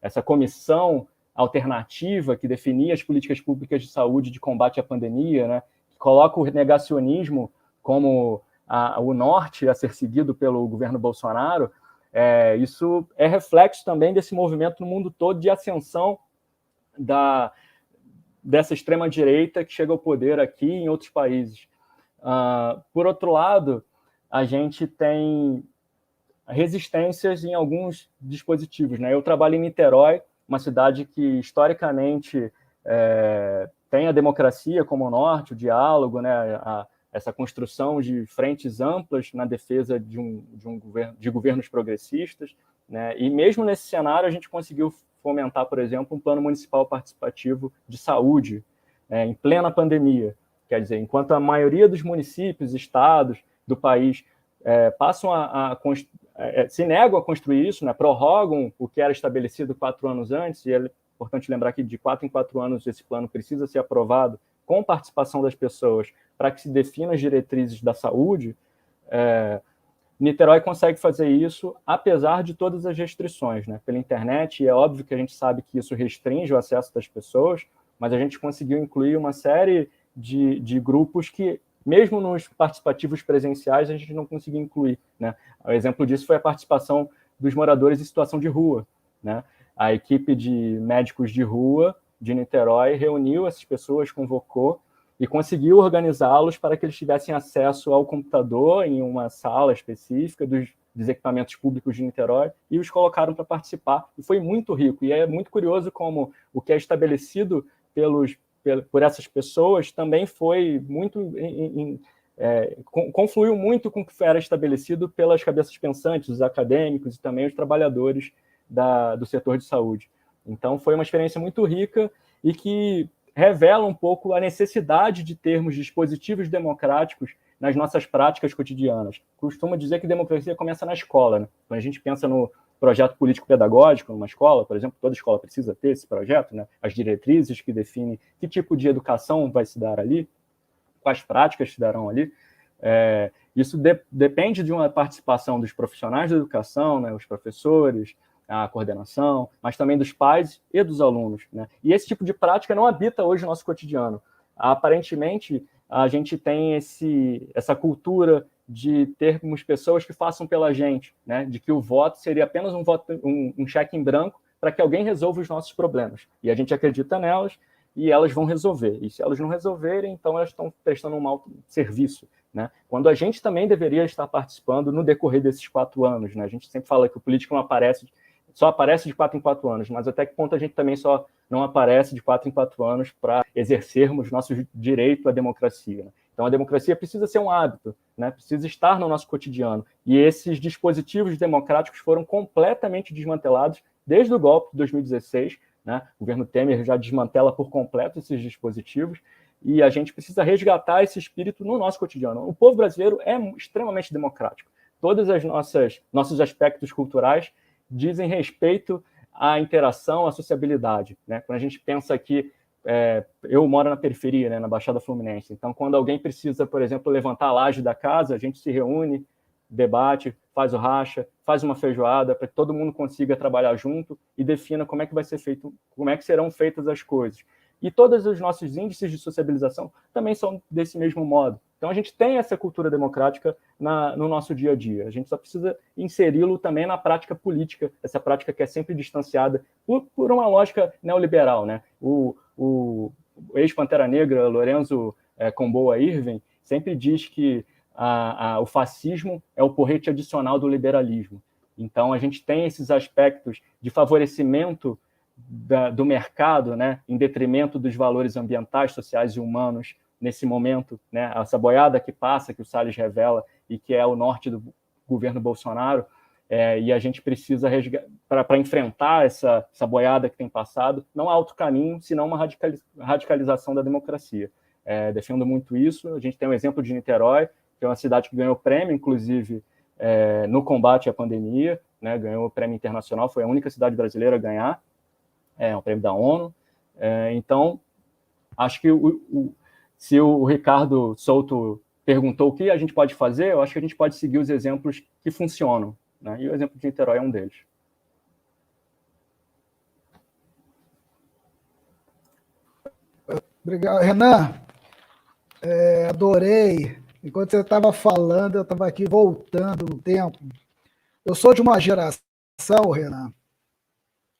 essa comissão alternativa que definia as políticas públicas de saúde de combate à pandemia, né, que coloca o negacionismo como o norte a ser seguido pelo governo Bolsonaro. Isso é reflexo também desse movimento no mundo todo de ascensão dessa extrema-direita que chega ao poder aqui e em outros países. Por outro lado, a gente tem resistências em alguns dispositivos, né? Eu trabalho em Niterói, uma cidade que historicamente tem a democracia como norte, o diálogo, né? Essa construção de frentes amplas na defesa de governos progressistas, né? E mesmo nesse cenário a gente conseguiu fomentar, por exemplo, um plano municipal participativo de saúde, em plena pandemia. Quer dizer, enquanto a maioria dos municípios, estados do país passam se negam a construir isso, né? Prorrogam o que era estabelecido 4 anos antes, e é importante lembrar que de 4 em 4 anos esse plano precisa ser aprovado com participação das pessoas para que se defina as diretrizes da saúde. Niterói consegue fazer isso apesar de todas as restrições, né, pela internet, e é óbvio que a gente sabe que isso restringe o acesso das pessoas, mas a gente conseguiu incluir uma série de grupos que, mesmo nos participativos presenciais, a gente não conseguiu incluir, né? O exemplo disso foi a participação dos moradores em situação de rua, né? A equipe de médicos de rua de Niterói reuniu essas pessoas, convocou e conseguiu organizá-los para que eles tivessem acesso ao computador em uma sala específica dos equipamentos públicos de Niterói e os colocaram para participar. E foi muito rico. E é muito curioso como o que é estabelecido por essas pessoas também foi muito... confluiu muito com o que era estabelecido pelas cabeças pensantes, os acadêmicos e também os trabalhadores do setor de saúde. Então, foi uma experiência muito rica e que revela um pouco a necessidade de termos dispositivos democráticos nas nossas práticas cotidianas. Costumo dizer que democracia começa na escola, né? Quando a gente pensa no projeto político-pedagógico numa escola, por exemplo, toda escola precisa ter esse projeto, né? As diretrizes que definem que tipo de educação vai se dar ali, quais práticas se darão ali. Isso depende de uma participação dos profissionais da educação, né? Os professores, a coordenação, mas também dos pais e dos alunos, né? E esse tipo de prática não habita hoje o nosso cotidiano. Aparentemente, a gente tem essa cultura de termos pessoas que façam pela gente, né? De que o voto seria apenas um cheque em branco para que alguém resolva os nossos problemas. E a gente acredita nelas e elas vão resolver. E se elas não resolverem, então elas estão prestando um mau serviço, né? Quando a gente também deveria estar participando no decorrer desses 4 anos. Né? A gente sempre fala que o político só aparece de 4 em 4 anos, mas até que ponto a gente também só não aparece de 4 em 4 anos para exercermos nosso direito à democracia. Né? Então, a democracia precisa ser um hábito, né? Precisa estar no nosso cotidiano. E esses dispositivos democráticos foram completamente desmantelados desde o golpe de 2016. Né? O governo Temer já desmantela por completo esses dispositivos e a gente precisa resgatar esse espírito no nosso cotidiano. O povo brasileiro é extremamente democrático. Todos os nossos aspectos culturais dizem respeito à interação, à sociabilidade. Né? Quando a gente pensa aqui, eu moro na periferia, né, na Baixada Fluminense, então quando alguém precisa, por exemplo, levantar a laje da casa, a gente se reúne, debate, faz o racha, faz uma feijoada para que todo mundo consiga trabalhar junto e defina como é que vai ser feito, como é que serão feitas as coisas. E todos os nossos índices de sociabilização também são desse mesmo modo. Então a gente tem essa cultura democrática no nosso dia a dia. A gente só precisa inseri-lo também na prática política, essa prática que é sempre distanciada por uma lógica neoliberal. Né? O ex-Pantera Negra, Lorenzo Comboa Irving, sempre diz que o fascismo é o porrete adicional do liberalismo. Então, a gente tem esses aspectos de favorecimento do mercado, né, em detrimento dos valores ambientais, sociais e humanos nesse momento. Né, essa boiada que passa, que o Salles revela, e que é o norte do governo Bolsonaro, e a gente precisa, para enfrentar essa boiada que tem passado, não há outro caminho, senão uma radicalização da democracia. Defendo muito isso. A gente tem um exemplo de Niterói, que é uma cidade que ganhou prêmio, inclusive, no combate à pandemia, né, ganhou o prêmio internacional, foi a única cidade brasileira a ganhar, um prêmio da ONU. Então, acho que se o Ricardo Souto perguntou o que a gente pode fazer, eu acho que a gente pode seguir os exemplos que funcionam, né, e o exemplo de Niterói é um deles. Obrigado, Renan. Adorei. Enquanto você estava falando, eu estava aqui voltando no tempo. Eu sou de uma geração, Renan,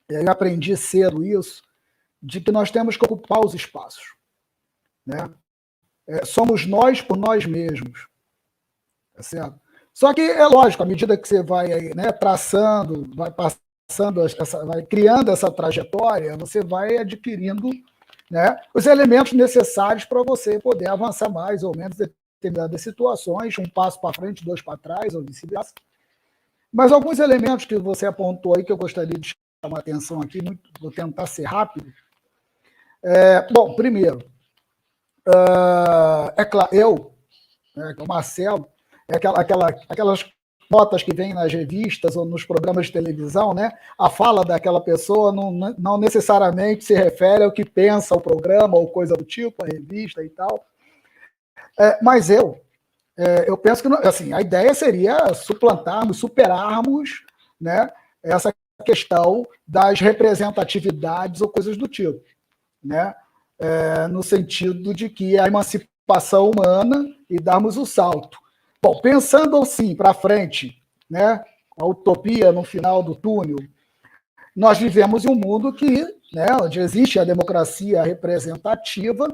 e eu aprendi cedo isso, de que nós temos que ocupar os espaços. Né? Somos nós por nós mesmos. Tá certo? Só que é lógico, à medida que você vai aí, né, traçando, vai passando, vai criando essa trajetória, você vai adquirindo, né, os elementos necessários para você poder avançar mais ou menos em determinadas situações, um passo para frente, 2 para trás, ou vice-versa. Mas alguns elementos que você apontou aí que eu gostaria de chamar a atenção aqui, vou tentar ser rápido. Bom, primeiro, claro, o Marcelo, aquelas notas que vêm nas revistas ou nos programas de televisão, né? A fala daquela pessoa não necessariamente se refere ao que pensa o programa ou coisa do tipo, a revista e tal. Mas eu penso que assim, a ideia seria superarmos, né, essa questão das representatividades ou coisas do tipo, né? No sentido de que a emancipação humana e darmos o salto. Bom, pensando assim para frente, né, a utopia no final do túnel, nós vivemos em um mundo onde existe a democracia representativa,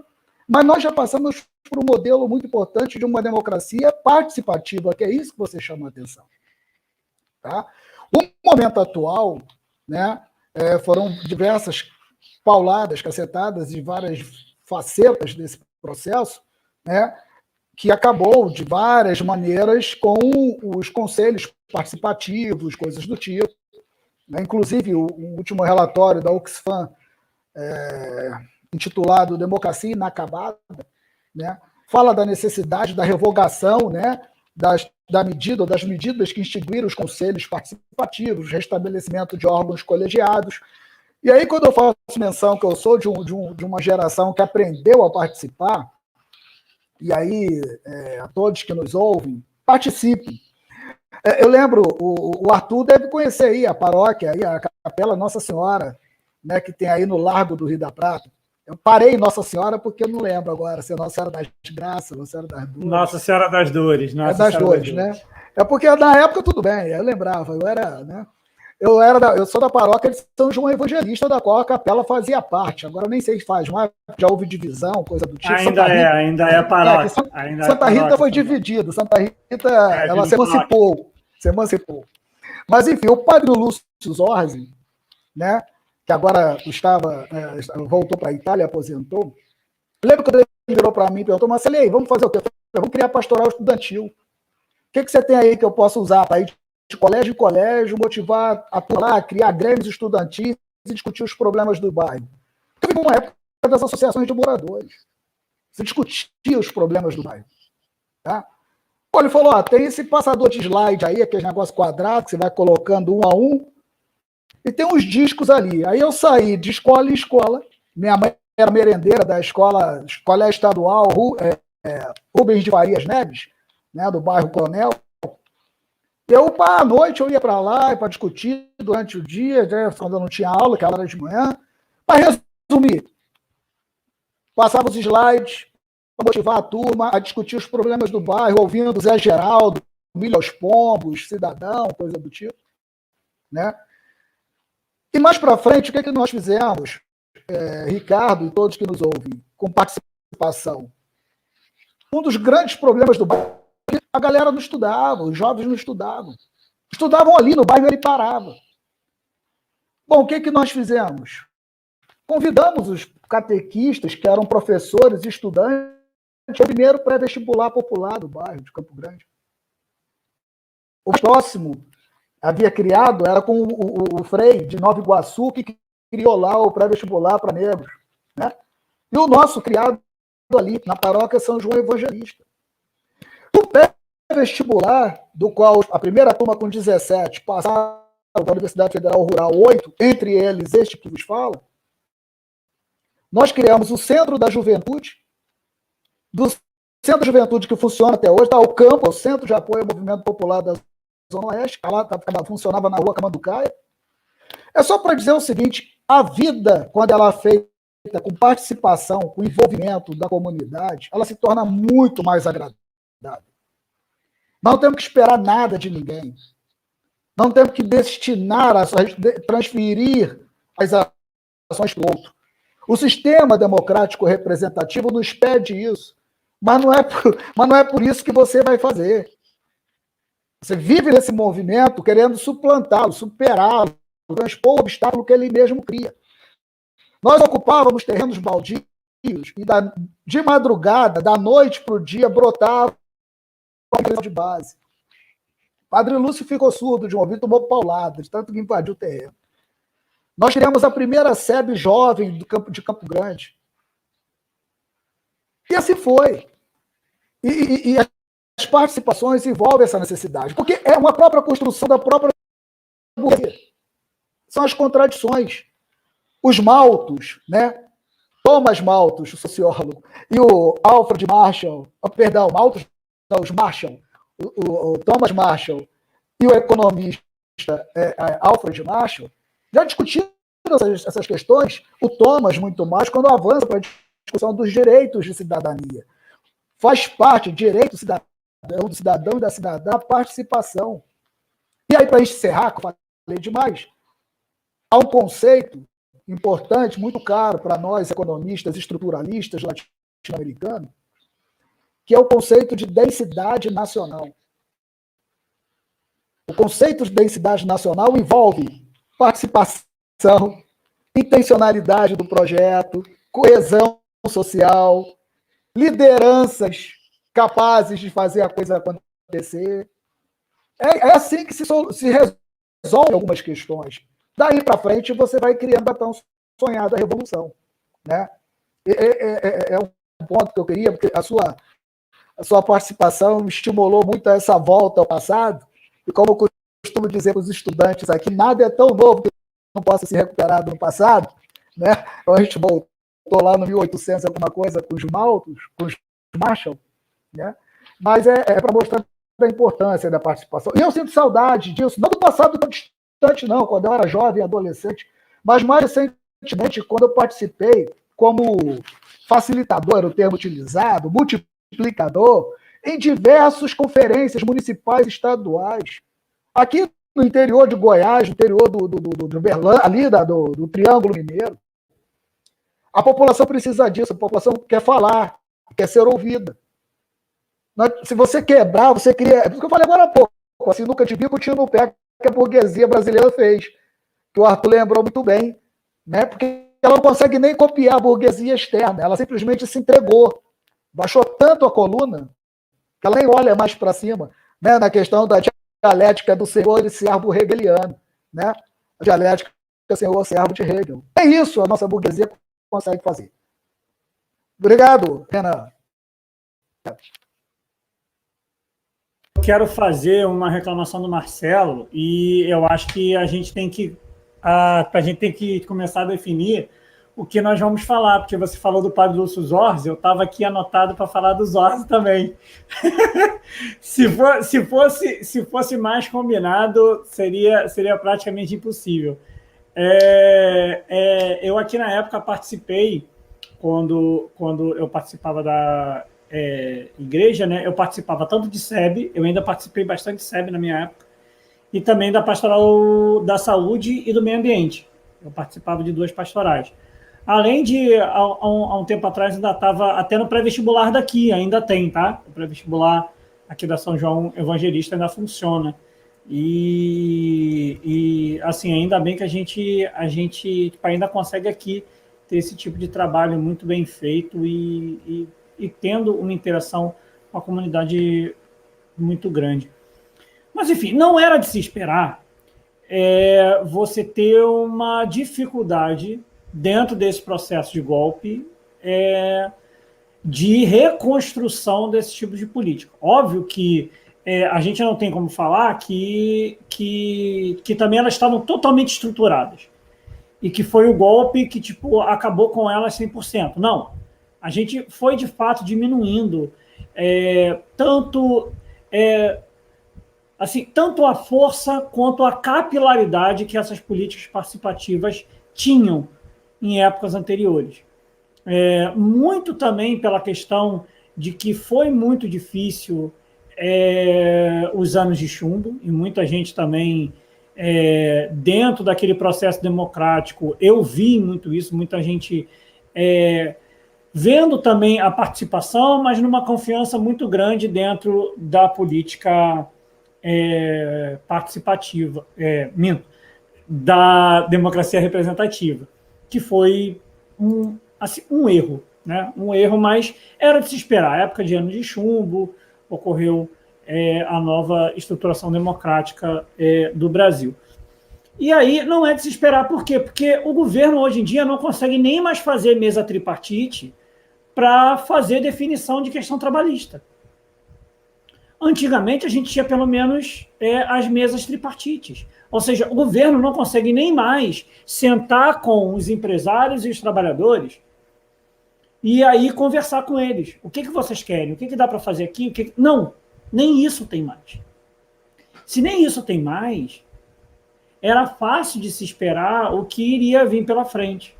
mas nós já passamos por um modelo muito importante de uma democracia participativa, que é isso que você chama a atenção. Tá? No momento atual, né, foram diversas pauladas, cacetadas de várias facetas desse processo, né, que acabou de várias maneiras com os conselhos participativos, coisas do tipo. Né? Inclusive, o último relatório da Oxfam, intitulado Democracia Inacabada, né, fala da necessidade da revogação, né, das medidas que instituíram os conselhos participativos, restabelecimento de órgãos colegiados. E aí, quando eu faço menção que eu sou de uma geração que aprendeu a participar, e aí, a todos que nos ouvem, participem. Eu lembro, o Arthur deve conhecer aí a paróquia, aí a Capela Nossa Senhora, né, que tem aí no Largo do Rio da Prata. Eu parei Nossa Senhora porque eu não lembro agora se é Nossa Senhora das Graças, Nossa Senhora das Dores. Nossa Senhora das Dores. Das Dores, né? É porque na época tudo bem, eu lembrava, eu sou da paróquia de São João Evangelista, da qual a capela fazia parte. Agora eu nem sei se faz, não é? Já houve divisão, coisa do tipo. Ainda é paróquia. Santa Rita foi dividido, Santa Rita ela se emancipou. Mas enfim, o padre Lúcio Zorzi, né, que agora voltou para a Itália, aposentou. Lembro que ele virou para mim e perguntou, Marcelo, vamos fazer o quê? Vamos criar pastoral estudantil. O que você tem aí que eu posso usar para ir de colégio em colégio, motivar a turma, criar grêmios estudantis e discutir os problemas do bairro? Porque foi uma época das associações de moradores. Se discutia os problemas do bairro. Tá? Ele falou, tem esse passador de slide aí, aquele negócio quadrado, que você vai colocando um a um, e tem uns discos ali. Aí eu saí de escola em escola. Minha mãe era merendeira da escola estadual Rubens de Farias Neves, né, do bairro Coronel. À noite eu ia para lá para discutir durante o dia, né, quando eu não tinha aula, que era de manhã. Para resumir, passava os slides para motivar a turma a discutir os problemas do bairro, ouvindo Zé Geraldo, Milho aos Pombos, Cidadão, coisa do tipo. Né? E mais para frente, o que nós fizemos, Ricardo e todos que nos ouvem, com participação? Um dos grandes problemas do bairro é que a galera não estudava, os jovens não estudavam. Estudavam ali no bairro, ele parava. Bom, o que nós fizemos? Convidamos os catequistas, que eram professores e estudantes, ao primeiro pré-vestibular popular do bairro de Campo Grande. O próximo havia criado, era com o Frei de Nova Iguaçu, que criou lá o pré-vestibular para negros. Né? E o nosso criado ali, na paróquia São João Evangelista. O pré-vestibular, do qual a primeira turma com 17 passava da Universidade Federal Rural 8, entre eles este que vos fala, nós criamos o Centro da Juventude, do Centro da Juventude que funciona até hoje, está o CAMPO, o Centro de Apoio ao Movimento Popular da Zona Oeste, funcionava na rua Camanducaia. É só para dizer o seguinte, a vida, quando ela é feita com participação, com envolvimento da comunidade, ela se torna muito mais agradável. Não temos que esperar nada de ninguém. Não temos que transferir as ações para o outro. O sistema democrático representativo nos pede isso, mas não é por isso que você vai fazer. Você vive nesse movimento querendo suplantá-lo, superá-lo, transpor o obstáculo que ele mesmo cria. Nós ocupávamos terrenos baldios e de madrugada, da noite para o dia, brotava a igreja de base. Padre Lúcio ficou surdo de um ouvido, tomou paulada, de tanto que invadiu o terreno. Nós criamos a primeira SEB jovem de Campo Grande. E assim foi. E as participações envolvem essa necessidade, porque é uma própria construção da própria burguesia. São as contradições. Os Malthus, né? Thomas Malthus, o sociólogo, e o Alfred Marshall, Malthus, não, os Marshall, o Thomas Marshall e o economista Alfred Marshall, já discutiram essas questões, o Thomas muito mais, quando avança para a discussão dos direitos de cidadania. Faz parte do direito do cidadão e da cidadã a participação. E aí, para encerrar, que eu falei demais, há um conceito importante, muito caro para nós, economistas, estruturalistas latino-americanos, que é o conceito de densidade nacional. O conceito de densidade nacional envolve participação, intencionalidade do projeto, coesão social, lideranças capazes de fazer a coisa acontecer. É assim que se resolve algumas questões. Daí para frente, você vai criando a tão sonhada revolução. Né? É um ponto que eu queria, porque a sua a sua participação estimulou muito essa volta ao passado. E como eu costumo dizer para os estudantes aqui, nada é tão novo que não possa ser recuperado no passado, né? Então a gente voltou lá no 1800 alguma coisa com os Malthus, com os Marshall, né? Mas é para mostrar a importância da participação. E eu sinto saudade disso, não do passado tão distante, não, quando eu era jovem, adolescente, mas mais recentemente, quando eu participei como facilitador, era o termo utilizado, multiplicador, em diversas conferências municipais e estaduais. Aqui no interior de Goiás, no interior do Berlândia, ali do Triângulo Mineiro. A população precisa disso, a população quer falar, quer ser ouvida. Se você quebrar, você cria... É isso que eu falei agora há pouco, assim, nunca te vi com o tiro no pé que a burguesia brasileira fez, que o Arthur lembrou muito bem, né? Porque ela não consegue nem copiar a burguesia externa, ela simplesmente se entregou, baixou tanto a coluna, que ela nem olha mais para cima, né? Na questão da dialética do senhor e servo hegeliano, né? A dialética do senhor-servo de Hegel. É isso a nossa burguesia consegue fazer. Obrigado, Renan. Eu quero fazer uma reclamação do Marcelo e eu acho que a gente tem que começar a definir o que nós vamos falar, porque você falou do padre Lúcio Zorzi, eu estava aqui anotado para falar do Zorzi também. se fosse mais combinado, seria praticamente impossível. Eu aqui na época participei, quando eu participava da igreja, né, eu participava tanto de SEB, eu ainda participei bastante de SEB na minha época, e também da pastoral da saúde e do meio ambiente. Eu participava de 2 pastorais. Além de, há um tempo atrás, ainda estava até no pré-vestibular daqui, ainda tem, tá? O pré-vestibular aqui da São João Evangelista ainda funciona. E assim, ainda bem que a gente ainda consegue aqui ter esse tipo de trabalho muito bem feito e tendo uma interação com a comunidade muito grande. Mas, enfim, não era de se esperar você ter uma dificuldade dentro desse processo de golpe de reconstrução desse tipo de política. Óbvio que a gente não tem como falar que também elas estavam totalmente estruturadas e que foi o golpe que acabou com elas 100%. Não. A gente foi, de fato, diminuindo tanto a força quanto a capilaridade que essas políticas participativas tinham em épocas anteriores. Muito também pela questão de que foi muito difícil os anos de chumbo, e muita gente também, dentro daquele processo democrático, eu vi muito isso, muita gente vendo também a participação, mas numa confiança muito grande dentro da política participativa, da democracia representativa, que foi um erro, né? Um erro, mas era de se esperar. A época de ano de chumbo, ocorreu a nova estruturação democrática do Brasil. E aí não é de se esperar, por quê? Porque o governo hoje em dia não consegue nem mais fazer mesa tripartite para fazer definição de questão trabalhista. Antigamente, a gente tinha pelo menos as mesas tripartites. Ou seja, o governo não consegue nem mais sentar com os empresários e os trabalhadores e aí conversar com eles. O que vocês querem? O que dá para fazer aqui? Não, nem isso tem mais. Se nem isso tem mais, era fácil de se esperar o que iria vir pela frente.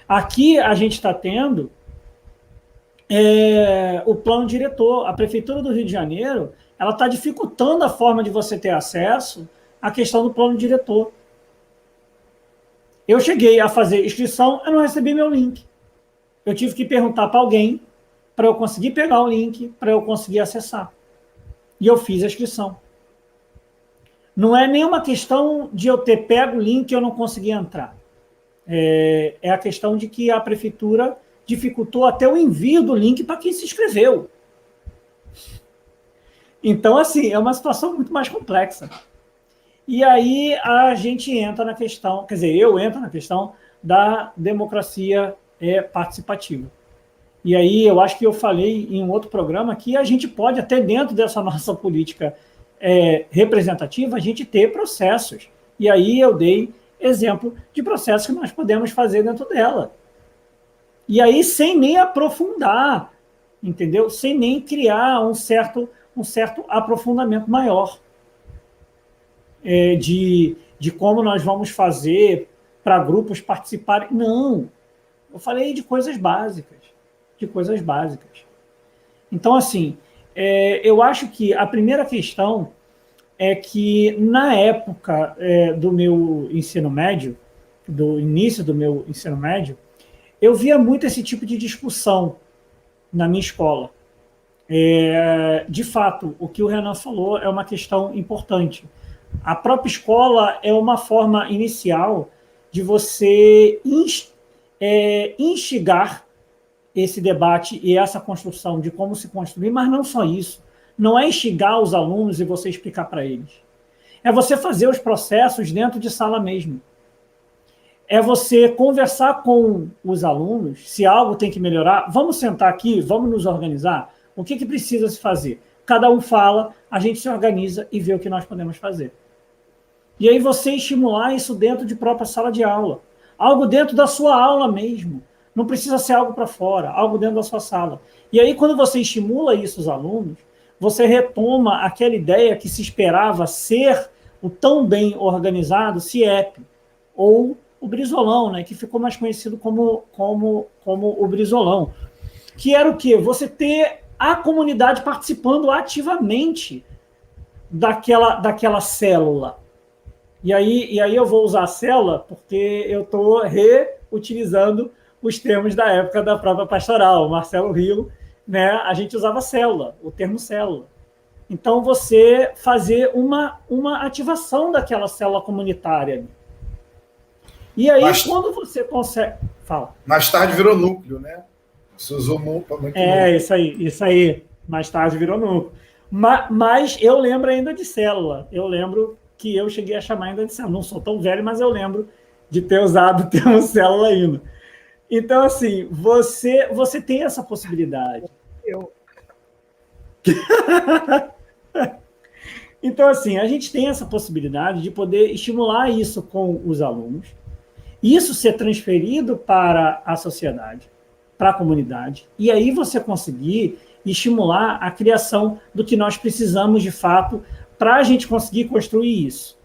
Aqui a gente está tendo o plano diretor. A Prefeitura do Rio de Janeiro ela está dificultando a forma de você ter acesso à questão do plano diretor. Eu cheguei a fazer inscrição, eu não recebi meu link. Eu tive que perguntar para alguém para eu conseguir pegar o link, para eu conseguir acessar. E eu fiz a inscrição. Não é nenhuma questão de eu ter pego o link e eu não conseguir entrar. É a questão de que a Prefeitura dificultou até o envio do link para quem se inscreveu. Então, assim, é uma situação muito mais complexa. E aí a gente entra na questão, quer dizer, eu entro na questão da democracia participativa. E aí eu acho que eu falei em um outro programa que a gente pode, até dentro dessa nossa política representativa, a gente ter processos. E aí eu dei exemplo de processos que nós podemos fazer dentro dela. E aí sem nem aprofundar, entendeu? Sem nem criar um certo aprofundamento maior de como nós vamos fazer para grupos participarem. Não, eu falei de coisas básicas. Então, assim, eu acho que a primeira questão é que, na época do meu ensino médio, do início do meu ensino médio, eu via muito esse tipo de discussão na minha escola. De fato, o que o Renan falou é uma questão importante. A própria escola é uma forma inicial de você instigar esse debate e essa construção de como se construir, mas não só isso. Não é instigar os alunos e você explicar para eles. É você fazer os processos dentro de sala mesmo. É você conversar com os alunos, se algo tem que melhorar, vamos sentar aqui, vamos nos organizar, o que precisa se fazer? Cada um fala, a gente se organiza e vê o que nós podemos fazer. E aí você estimular isso dentro de própria sala de aula. Algo dentro da sua aula mesmo. Não precisa ser algo para fora, algo dentro da sua sala. E aí, quando você estimula isso os alunos, você retoma aquela ideia que se esperava ser o tão bem organizado CIEP, ou o Brizolão, né, que ficou mais conhecido como o Brizolão. Que era o quê? Você ter a comunidade participando ativamente daquela célula. E aí eu vou usar a célula porque eu estou reutilizando os termos da época da própria pastoral. Marcelo Rio, né, a gente usava célula, o termo célula. Então, você fazer uma ativação daquela célula comunitária. E aí, quando você consegue... Fala. Mais tarde virou núcleo, né? Você usou muito núcleo. Isso aí. Mais tarde virou núcleo. Mas eu lembro ainda de célula. Eu lembro que eu cheguei a chamar ainda de célula. Não sou tão velho, mas eu lembro de ter usado o termo célula ainda. Então, assim, você tem essa possibilidade. Então, assim, a gente tem essa possibilidade de poder estimular isso com os alunos, isso ser transferido para a sociedade, para a comunidade, e aí você conseguir estimular a criação do que nós precisamos, de fato, para a gente conseguir construir isso,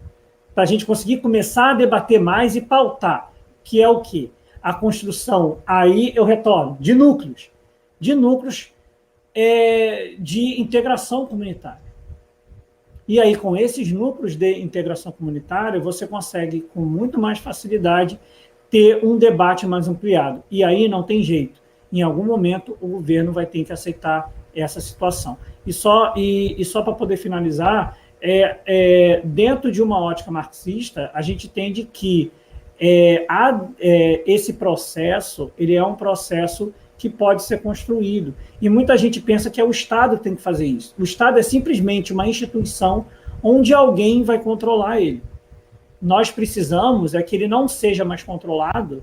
para a gente conseguir começar a debater mais e pautar, que é o quê? A construção, aí eu retorno, de núcleos de integração comunitária. E aí, com esses núcleos de integração comunitária, você consegue, com muito mais facilidade, ter um debate mais ampliado. E aí não tem jeito. Em algum momento, o governo vai ter que aceitar essa situação. E só para poder finalizar, dentro de uma ótica marxista, a gente entende que esse processo, ele é um processo que pode ser construído. E muita gente pensa que é o Estado que tem que fazer isso. O Estado é simplesmente uma instituição onde alguém vai controlar ele. Nós precisamos que ele não seja mais controlado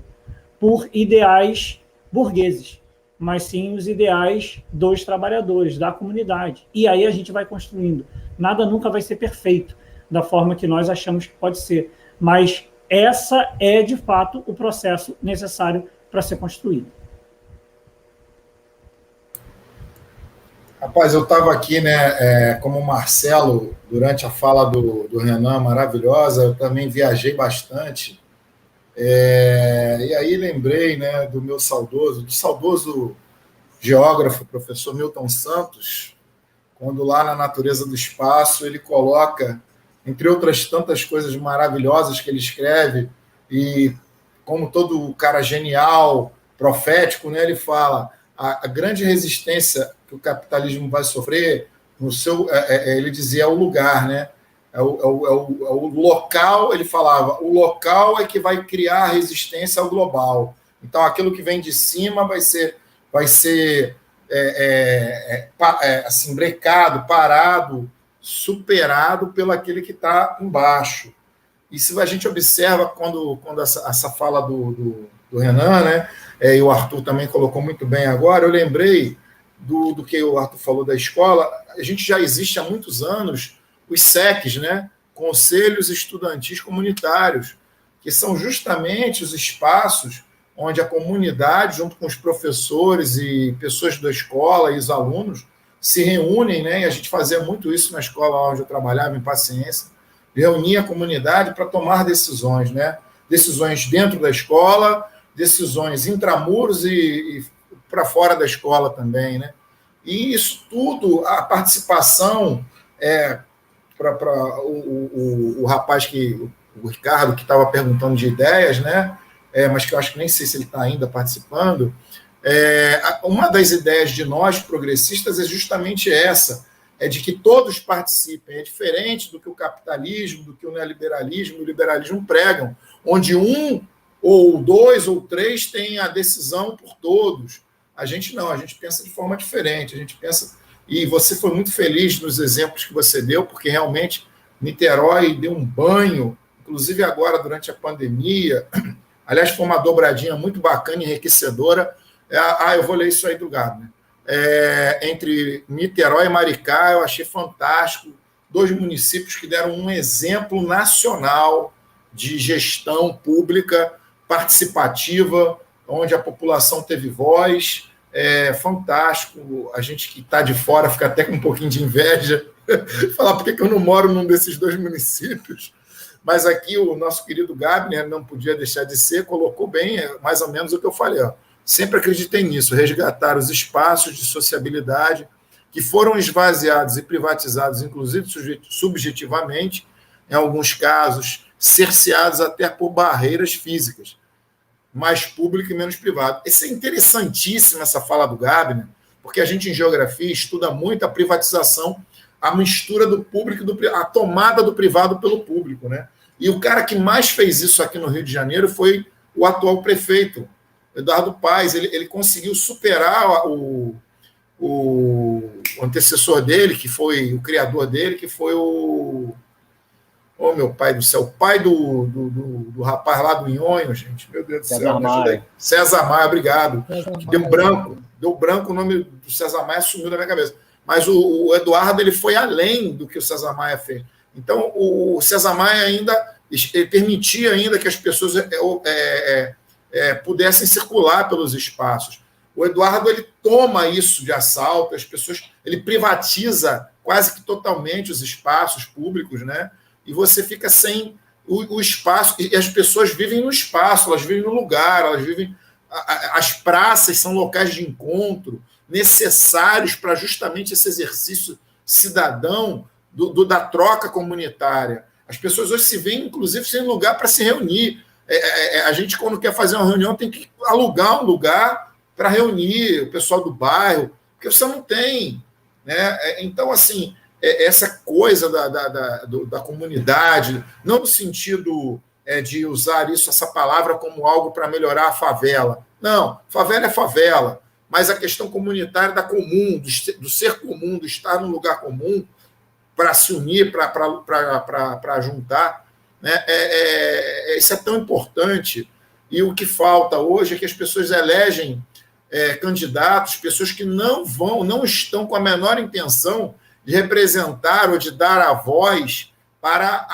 por ideais burgueses, mas sim os ideais dos trabalhadores, da comunidade. E aí a gente vai construindo. Nada nunca vai ser perfeito da forma que nós achamos que pode ser, mas essa é, de fato, o processo necessário para ser construído. Rapaz, eu estava aqui, né, como o Marcelo, durante a fala do Renan, maravilhosa, eu também viajei bastante, e aí lembrei, né, do saudoso geógrafo, professor Milton Santos, quando lá na Natureza do Espaço ele coloca, entre outras tantas coisas maravilhosas que ele escreve, e como todo cara genial, profético, né, ele fala, a grande resistência que o capitalismo vai sofrer, ele dizia, é o lugar, né? É o local, ele falava, o local é que vai criar a resistência ao global. Então, aquilo que vem de cima vai ser assim, brecado, parado, superado pelo aquele que está embaixo. E se a gente observa, quando essa fala do Renan, né, e o Arthur também colocou muito bem agora, eu lembrei do que o Arthur falou da escola. A gente já existe há muitos anos os SECs, né? Conselhos Estudantis Comunitários, que são justamente os espaços onde a comunidade, junto com os professores e pessoas da escola e os alunos, se reúnem, né? E a gente fazia muito isso na escola onde eu trabalhava, em Paciência, reunia a comunidade para tomar decisões, né? Decisões dentro da escola, decisões intramuros e para fora da escola também, né? E isso tudo, a participação, para o rapaz o Ricardo, que estava perguntando de ideias, né? Mas que eu acho que nem sei se ele está ainda participando. Uma das ideias de nós, progressistas, é justamente essa, de que todos participem. É diferente do que o capitalismo, do que o neoliberalismo e o liberalismo pregam, onde um ou dois ou três têm a decisão por todos. A gente não, a gente pensa de forma diferente, a gente pensa... E você foi muito feliz nos exemplos que você deu, porque realmente Niterói deu um banho, inclusive agora durante a pandemia. Aliás, foi uma dobradinha muito bacana, enriquecedora. Eu vou ler isso aí do Gabner. Entre Niterói e Maricá, eu achei fantástico. 2 municípios que deram um exemplo nacional de gestão pública participativa, onde a população teve voz. Fantástico. A gente que está de fora fica até com um pouquinho de inveja. Falar por que eu não moro num desses 2 municípios. Mas aqui o nosso querido Gabner, não podia deixar de ser, colocou bem, mais ou menos o que eu falei. Sempre acreditei nisso, resgatar os espaços de sociabilidade que foram esvaziados e privatizados, inclusive subjetivamente, em alguns casos, cerceados até por barreiras físicas, mais público e menos privado. Isso é interessantíssima, essa fala do Gabner, porque a gente, em geografia, estuda muito a privatização, a mistura do público, a tomada do privado pelo público, né? E o cara que mais fez isso aqui no Rio de Janeiro foi o atual prefeito, Eduardo Paes. Ele conseguiu superar o antecessor dele, que foi o criador dele, que foi o... Oh, meu pai do céu, o pai do rapaz lá do Nhonho, gente. Meu Deus do céu. César Maia. César Maia, obrigado. Deu branco, o nome do César Maia sumiu da minha cabeça. Mas o Eduardo, ele foi além do que o César Maia fez. Então, o César Maia ainda permitia ainda que as pessoas pudessem circular pelos espaços. O Eduardo, ele toma isso de assalto, as pessoas, ele privatiza quase que totalmente os espaços públicos, né? E você fica sem o espaço, e as pessoas vivem no espaço, elas vivem no lugar, elas vivem... As praças são locais de encontro necessários para justamente esse exercício cidadão da troca comunitária. As pessoas hoje se veem, inclusive, sem lugar para se reunir. A gente, quando quer fazer uma reunião, tem que alugar um lugar para reunir o pessoal do bairro, porque você não tem, né? Então, assim, essa coisa da comunidade, não no sentido de usar essa palavra como algo para melhorar a favela. Não, favela é favela, mas a questão comunitária da comum, do ser comum, do estar num lugar comum, para se unir, para juntar, né? Isso é tão importante. E o que falta hoje é que as pessoas elegem candidatos, pessoas que não estão com a menor intenção de representar ou de dar a voz para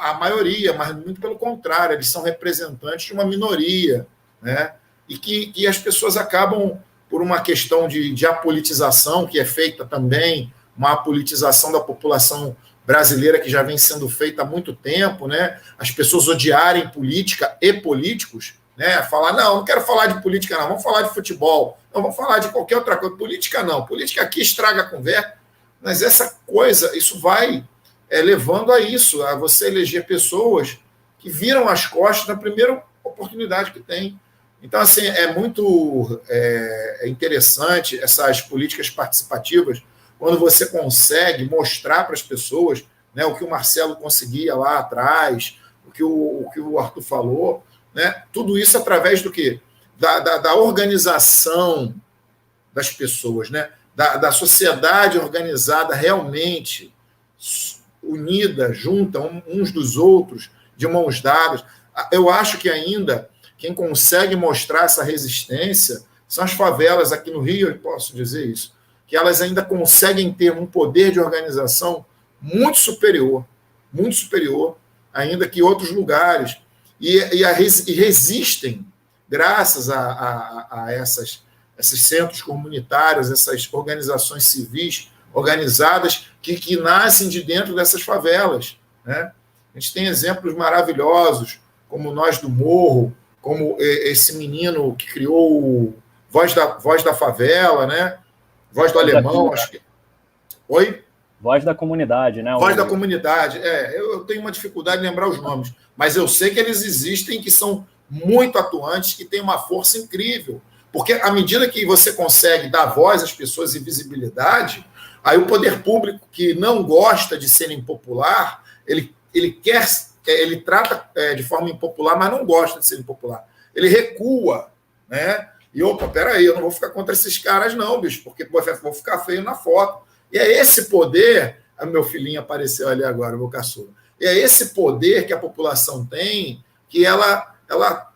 a maioria, mas muito pelo contrário, eles são representantes de uma minoria, né? E que as pessoas acabam, por uma questão de apolitização, que é feita também, uma apolitização da população brasileira que já vem sendo feita há muito tempo, né? As pessoas odiarem política e políticos, né? Falar, não quero falar de política, não, vamos falar de futebol, não, vamos falar de qualquer outra coisa. Política não, política aqui estraga a conversa, mas essa coisa, isso vai levando a isso, a você eleger pessoas que viram as costas na primeira oportunidade que tem. Então, assim, é muito interessante essas políticas participativas, quando você consegue mostrar para as pessoas, né, o que o Marcelo conseguia lá atrás, o que o Arthur falou, né, tudo isso através do quê? Da organização das pessoas, né, da sociedade organizada realmente unida, junta uns dos outros, de mãos dadas. Eu acho que ainda quem consegue mostrar essa resistência são as favelas aqui no Rio, eu posso dizer isso, que elas ainda conseguem ter um poder de organização muito superior ainda que outros lugares, e resistem graças a esses centros comunitários, essas organizações civis organizadas que nascem de dentro dessas favelas, né? A gente tem exemplos maravilhosos, como Nós do Morro, como esse menino que criou o Voz da Favela, né? Voz do Alemão, acho que... Oi? Voz da comunidade, né? Voz da comunidade. Eu tenho uma dificuldade de lembrar os nomes, mas eu sei que eles existem, que são muito atuantes, que têm uma força incrível. Porque à medida que você consegue dar voz às pessoas e visibilidade, aí o poder público, que não gosta de ser impopular, ele trata de forma impopular, mas não gosta de ser impopular. Ele recua, né? E, peraí, eu não vou ficar contra esses caras não, bicho, porque vou ficar feio na foto. E é esse poder, meu filhinho apareceu ali agora, o meu caçula, e é esse poder que a população tem, que ela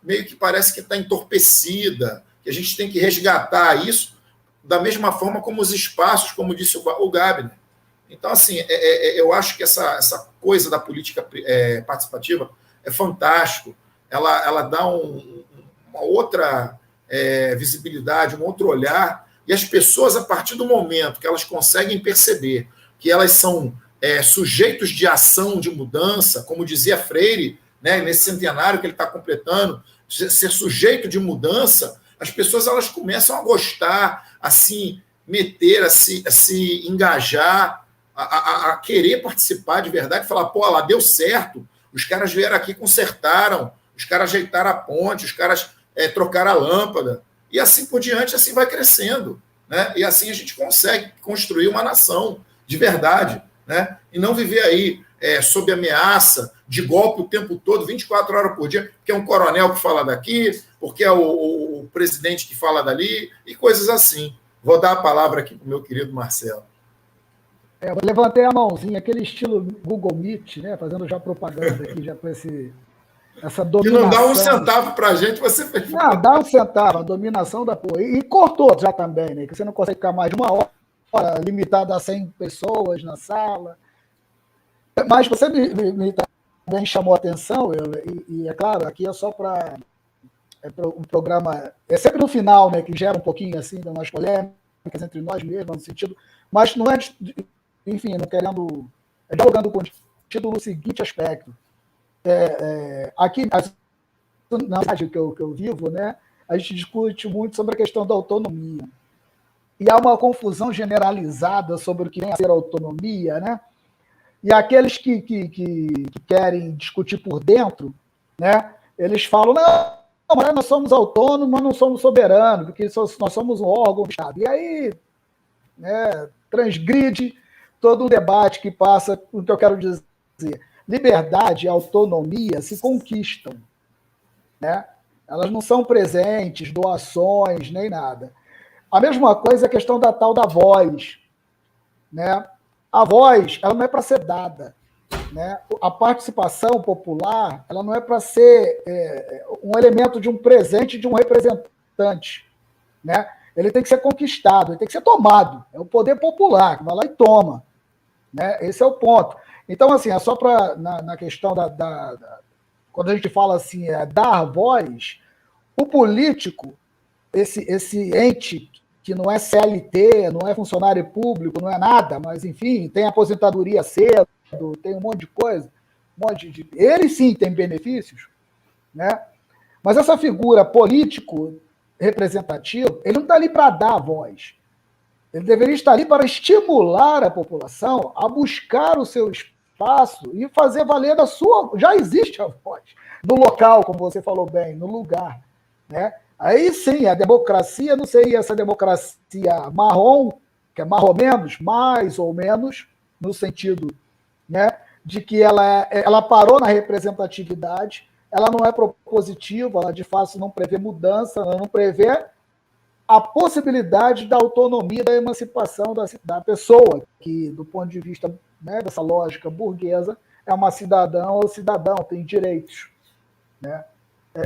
meio que parece que está entorpecida, que a gente tem que resgatar isso da mesma forma como os espaços, como disse o Gabner. Então, assim, eu acho que essa coisa da política participativa é fantástico. Ela dá uma outra visibilidade, um outro olhar, e as pessoas, a partir do momento que elas conseguem perceber que elas são sujeitos de ação, de mudança, como dizia Freire, né, nesse centenário que ele está completando, ser sujeito de mudança, as pessoas elas começam a gostar, a se meter, a se engajar, a querer participar de verdade, falar, pô, lá deu certo, os caras vieram aqui, consertaram, os caras ajeitaram a ponte, os caras trocaram a lâmpada, e assim por diante, assim vai crescendo, né? E assim a gente consegue construir uma nação de verdade, né? E não viver aí sob ameaça de golpe o tempo todo, 24 horas por dia, porque é um coronel que fala daqui, porque é o presidente que fala dali, e coisas assim. Vou dar a palavra aqui para o meu querido Marcelo. Eu levantei a mãozinha, aquele estilo Google Meet, né? Fazendo já propaganda aqui, já com essa dominação. Que não dá um centavo para a gente, você fez. Não, dá um centavo, a dominação da porra. E cortou já também, né? Que você não consegue ficar mais de uma hora limitado a 100 pessoas na sala. Mas você me também chamou a atenção, e é claro, aqui é só para um programa, é sempre no final, né, que gera um pouquinho assim, de umas polêmicas entre nós mesmos, no sentido, mas não é, enfim, não querendo, dialogando contigo no seguinte aspecto. Aqui, na cidade que eu vivo, né, a gente discute muito sobre a questão da autonomia. E há uma confusão generalizada sobre o que vem a ser autonomia, né? E aqueles que querem discutir por dentro, né, eles falam, não, mas nós somos autônomos, mas não somos soberanos, porque nós somos um órgão do Estado. E aí, né, transgride todo um debate que passa, o que eu quero dizer. Liberdade e autonomia se conquistam, né? Elas não são presentes, doações, nem nada. A mesma coisa é a questão da tal da voz, né? A voz, ela não é para ser dada, né? A participação popular, ela não é para ser um elemento de um presente de um representante, né? Ele tem que ser conquistado, ele tem que ser tomado. É o poder popular que vai lá e toma, né? Esse é o ponto. Então, assim, é só para na questão quando a gente fala assim, dar voz, o político, esse ente que não é CLT, não é funcionário público, não é nada, mas, enfim, tem aposentadoria cedo, tem um monte de coisa, ele sim tem benefícios, né? Mas essa figura político representativo, ele não está ali para dar voz. Ele deveria estar ali para estimular a população a buscar o seu espaço e fazer valer da sua... Já existe a voz no local, como você falou bem, no lugar, né? Aí sim, a democracia, não seria essa democracia marrom, que é marromenos, mais ou menos, no sentido, né, de que ela parou na representatividade, ela não é propositiva, ela de fato não prevê mudança, ela não prevê a possibilidade da autonomia, da emancipação da pessoa, que, do ponto de vista, né, dessa lógica burguesa, é uma cidadã ou cidadão, tem direitos, né?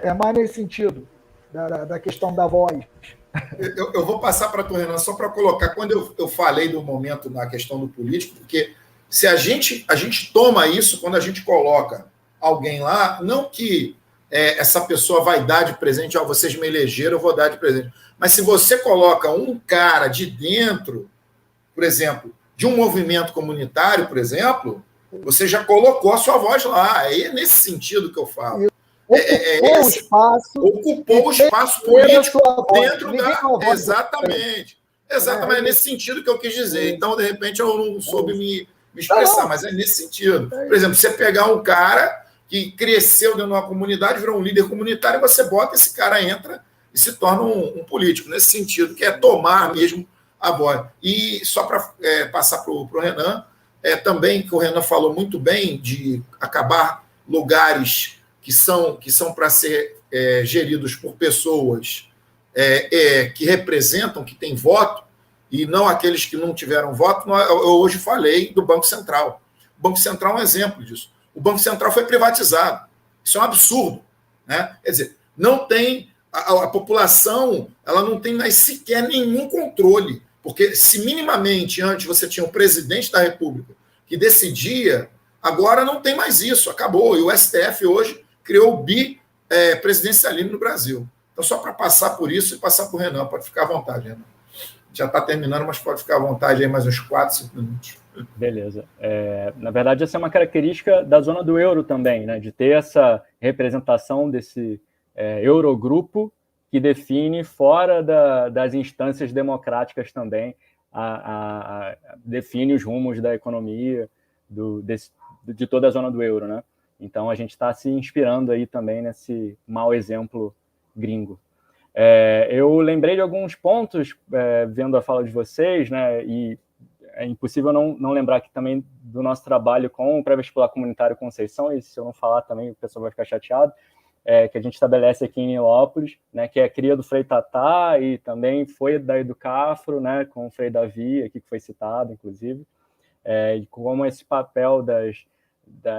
É mais nesse sentido, da questão da voz. Eu vou passar para tu, Renan, só para colocar, quando eu falei do momento na questão do político, porque se a gente toma isso quando a gente coloca alguém lá, não que essa pessoa vai dar de presente, vocês me elegeram, eu vou dar de presente. Mas se você coloca um cara de dentro, por exemplo, de um movimento comunitário, por exemplo, você já colocou a sua voz lá. É nesse sentido que eu falo. Ocupou o espaço político dentro da... Exatamente. Exatamente, é nesse sentido que eu quis dizer. Então, de repente, eu não soube me expressar, mas é nesse sentido. Por exemplo, você pegar um cara que cresceu dentro de uma comunidade, virou um líder comunitário, você bota, esse cara entra e se torna um político, nesse sentido, que é tomar mesmo a voz. E só para passar para o Renan, também que o Renan falou muito bem de acabar lugares que são para ser geridos por pessoas que representam, que têm voto, e não aqueles que não tiveram voto. Eu hoje falei do Banco Central. O Banco Central é um exemplo disso. O Banco Central foi privatizado. Isso é um absurdo, né? Quer dizer, não tem... A população, ela não tem sequer nenhum controle, porque se minimamente antes você tinha um presidente da República que decidia, agora não tem mais isso, acabou. E o STF hoje criou o bipresidencialismo no Brasil. Então, só para passar por isso e passar por Renan, pode ficar à vontade, Renan. Já está terminando, mas pode ficar à vontade aí mais uns 4, 5 minutos. Beleza. Na verdade, essa é uma característica da zona do euro também, né? De ter essa representação desse Eurogrupo que define fora das instâncias democráticas também, define os rumos da economia de toda a zona do euro, né? Então a gente está se inspirando aí também nesse mau exemplo gringo. Eu lembrei de alguns pontos vendo a fala de vocês, né? E é impossível não lembrar aqui também do nosso trabalho com o pré-vestibular comunitário Conceição, e se eu não falar também o pessoal vai ficar chateado. Que a gente estabelece aqui em Nilópolis, né, que é a cria do Frei Tatá e também foi da Educafro, né, com o Frei Davi, aqui que foi citado, inclusive, e como esse papel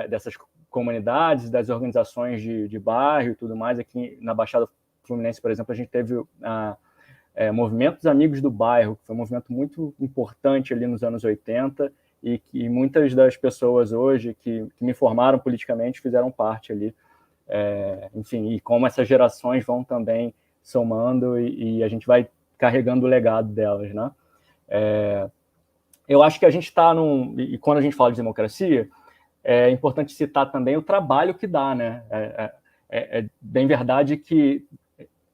dessas comunidades, das organizações de bairro e tudo mais. Aqui na Baixada Fluminense, por exemplo, a gente teve Movimento dos Amigos do Bairro, que foi um movimento muito importante ali nos anos 80, e que muitas das pessoas hoje que me formaram politicamente fizeram parte ali. Enfim, e como essas gerações vão também somando e a gente vai carregando o legado delas, né? Eu acho que a gente está e quando a gente fala de democracia, é importante citar também o trabalho que dá, né? É bem verdade que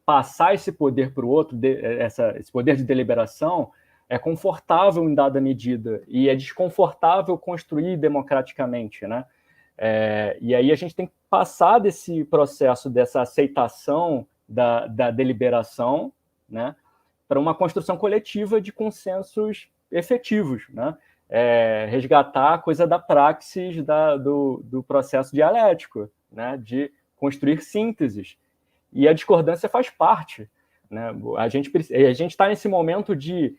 passar esse poder para o outro, esse poder de deliberação, é confortável em dada medida e é desconfortável construir democraticamente, né? E aí a gente tem que passar desse processo, dessa aceitação da deliberação, né, para uma construção coletiva de consensos efetivos, né? Resgatar a coisa da praxis do processo dialético, né, de construir sínteses. E a discordância faz parte, né? A gente está nesse momento de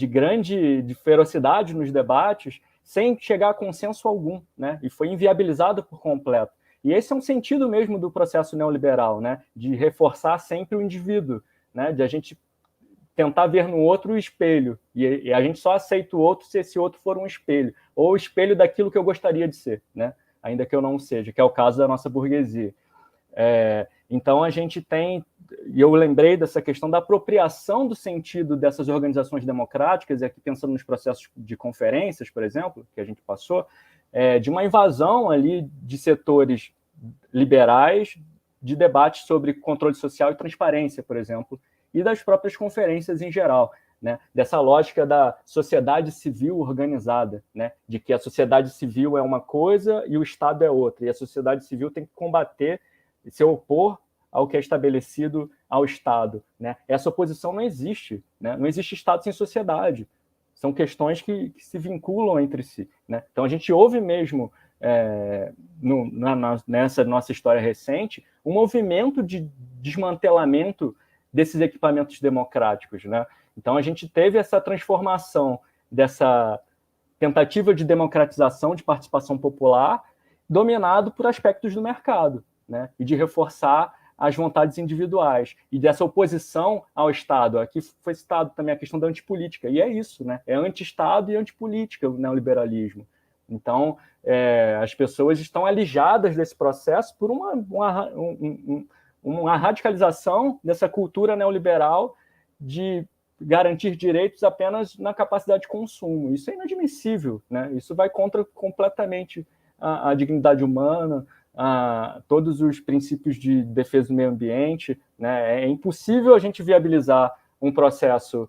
grande ferocidade nos debates, sem chegar a consenso algum, né? E foi inviabilizado por completo. E esse é um sentido mesmo do processo neoliberal, né? De reforçar sempre o indivíduo, né? De a gente tentar ver no outro o espelho, e a gente só aceita o outro se esse outro for um espelho, ou o espelho daquilo que eu gostaria de ser, né? Ainda que eu não seja, que é o caso da nossa burguesia. Então a gente tem, e eu lembrei dessa questão da apropriação do sentido dessas organizações democráticas, e aqui pensando nos processos de conferências, por exemplo, que a gente passou, de uma invasão ali de setores liberais, de debate sobre controle social e transparência, por exemplo, e das próprias conferências em geral, né? Dessa lógica da sociedade civil organizada, né? De que a sociedade civil é uma coisa e o Estado é outra, e a sociedade civil tem que combater e se opor ao que é estabelecido ao Estado, né? Essa oposição não existe, né? Não existe Estado sem sociedade. São questões que se vinculam entre si, né? Então a gente ouve mesmo, nessa nossa história recente, um movimento de desmantelamento desses equipamentos democráticos, né? Então a gente teve essa transformação dessa tentativa de democratização, de participação popular, dominado por aspectos do mercado, né, e de reforçar as vontades individuais, e dessa oposição ao Estado. Aqui foi citado também a questão da antipolítica, e é isso, né? É anti-Estado e antipolítica o neoliberalismo. Então, as pessoas estão alijadas desse processo por uma radicalização dessa cultura neoliberal de garantir direitos apenas na capacidade de consumo. Isso é inadmissível, né? Isso vai contra completamente a dignidade humana, todos os princípios de defesa do meio ambiente, né? É impossível a gente viabilizar um processo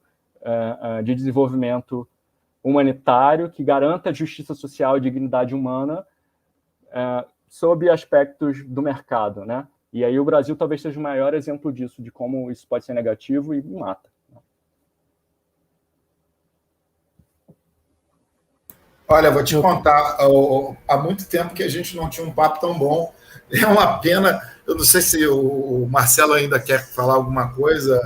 de desenvolvimento humanitário que garanta justiça social e dignidade humana sob aspectos do mercado, né? E aí o Brasil talvez seja o maior exemplo disso, de como isso pode ser negativo e mata. Olha, vou te contar, há muito tempo que a gente não tinha um papo tão bom. É uma pena, eu não sei se o Marcelo ainda quer falar alguma coisa.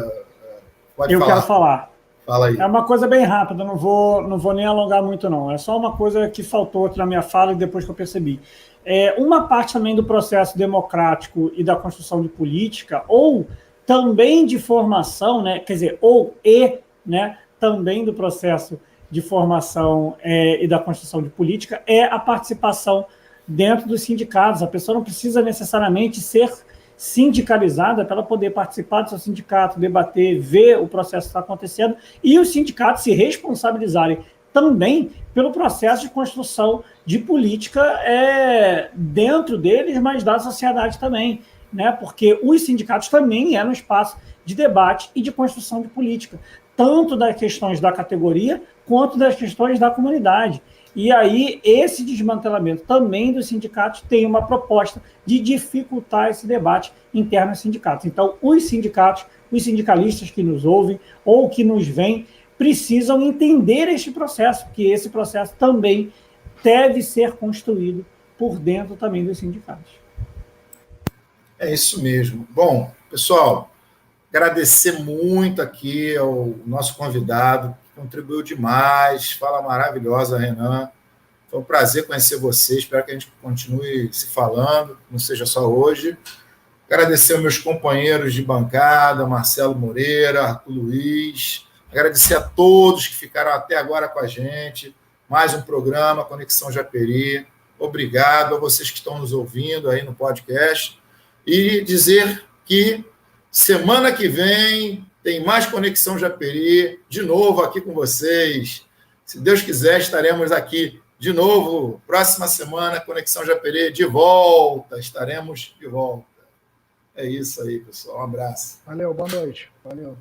Pode falar. Eu quero falar. Fala aí. É uma coisa bem rápida, não vou nem alongar muito, não. É só uma coisa que faltou aqui na minha fala e depois que eu percebi. Uma parte também do processo democrático e da construção de política, ou também de formação, né? Quer dizer, né? Também do processo de formação e da construção de política, é a participação dentro dos sindicatos. A pessoa não precisa necessariamente ser sindicalizada para ela poder participar do seu sindicato, debater, ver o processo que está acontecendo, e os sindicatos se responsabilizarem também pelo processo de construção de política dentro deles, mas da sociedade também, né? Porque os sindicatos também eram um espaço de debate e de construção de política, tanto das questões da categoria quanto das questões da comunidade. E aí, esse desmantelamento também dos sindicatos tem uma proposta de dificultar esse debate interno aos sindicatos. Então, os sindicatos, os sindicalistas que nos ouvem ou que nos veem, precisam entender este processo, que esse processo também deve ser construído por dentro também dos sindicatos. É isso mesmo. Bom, pessoal, agradecer muito aqui ao nosso convidado, que contribuiu demais, fala maravilhosa, Renan. Foi um prazer conhecer você, espero que a gente continue se falando, não seja só hoje. Agradecer aos meus companheiros de bancada, Marcelo Moreira, Arthur Luiz, agradecer a todos que ficaram até agora com a gente, mais um programa, Conexão Japeri. Obrigado a vocês que estão nos ouvindo aí no podcast, e dizer que semana que vem tem mais Conexão Japeri, de novo aqui com vocês. Se Deus quiser, estaremos aqui de novo. Próxima semana, Conexão Japeri de volta. Estaremos de volta. É isso aí, pessoal. Um abraço. Valeu, boa noite. Valeu.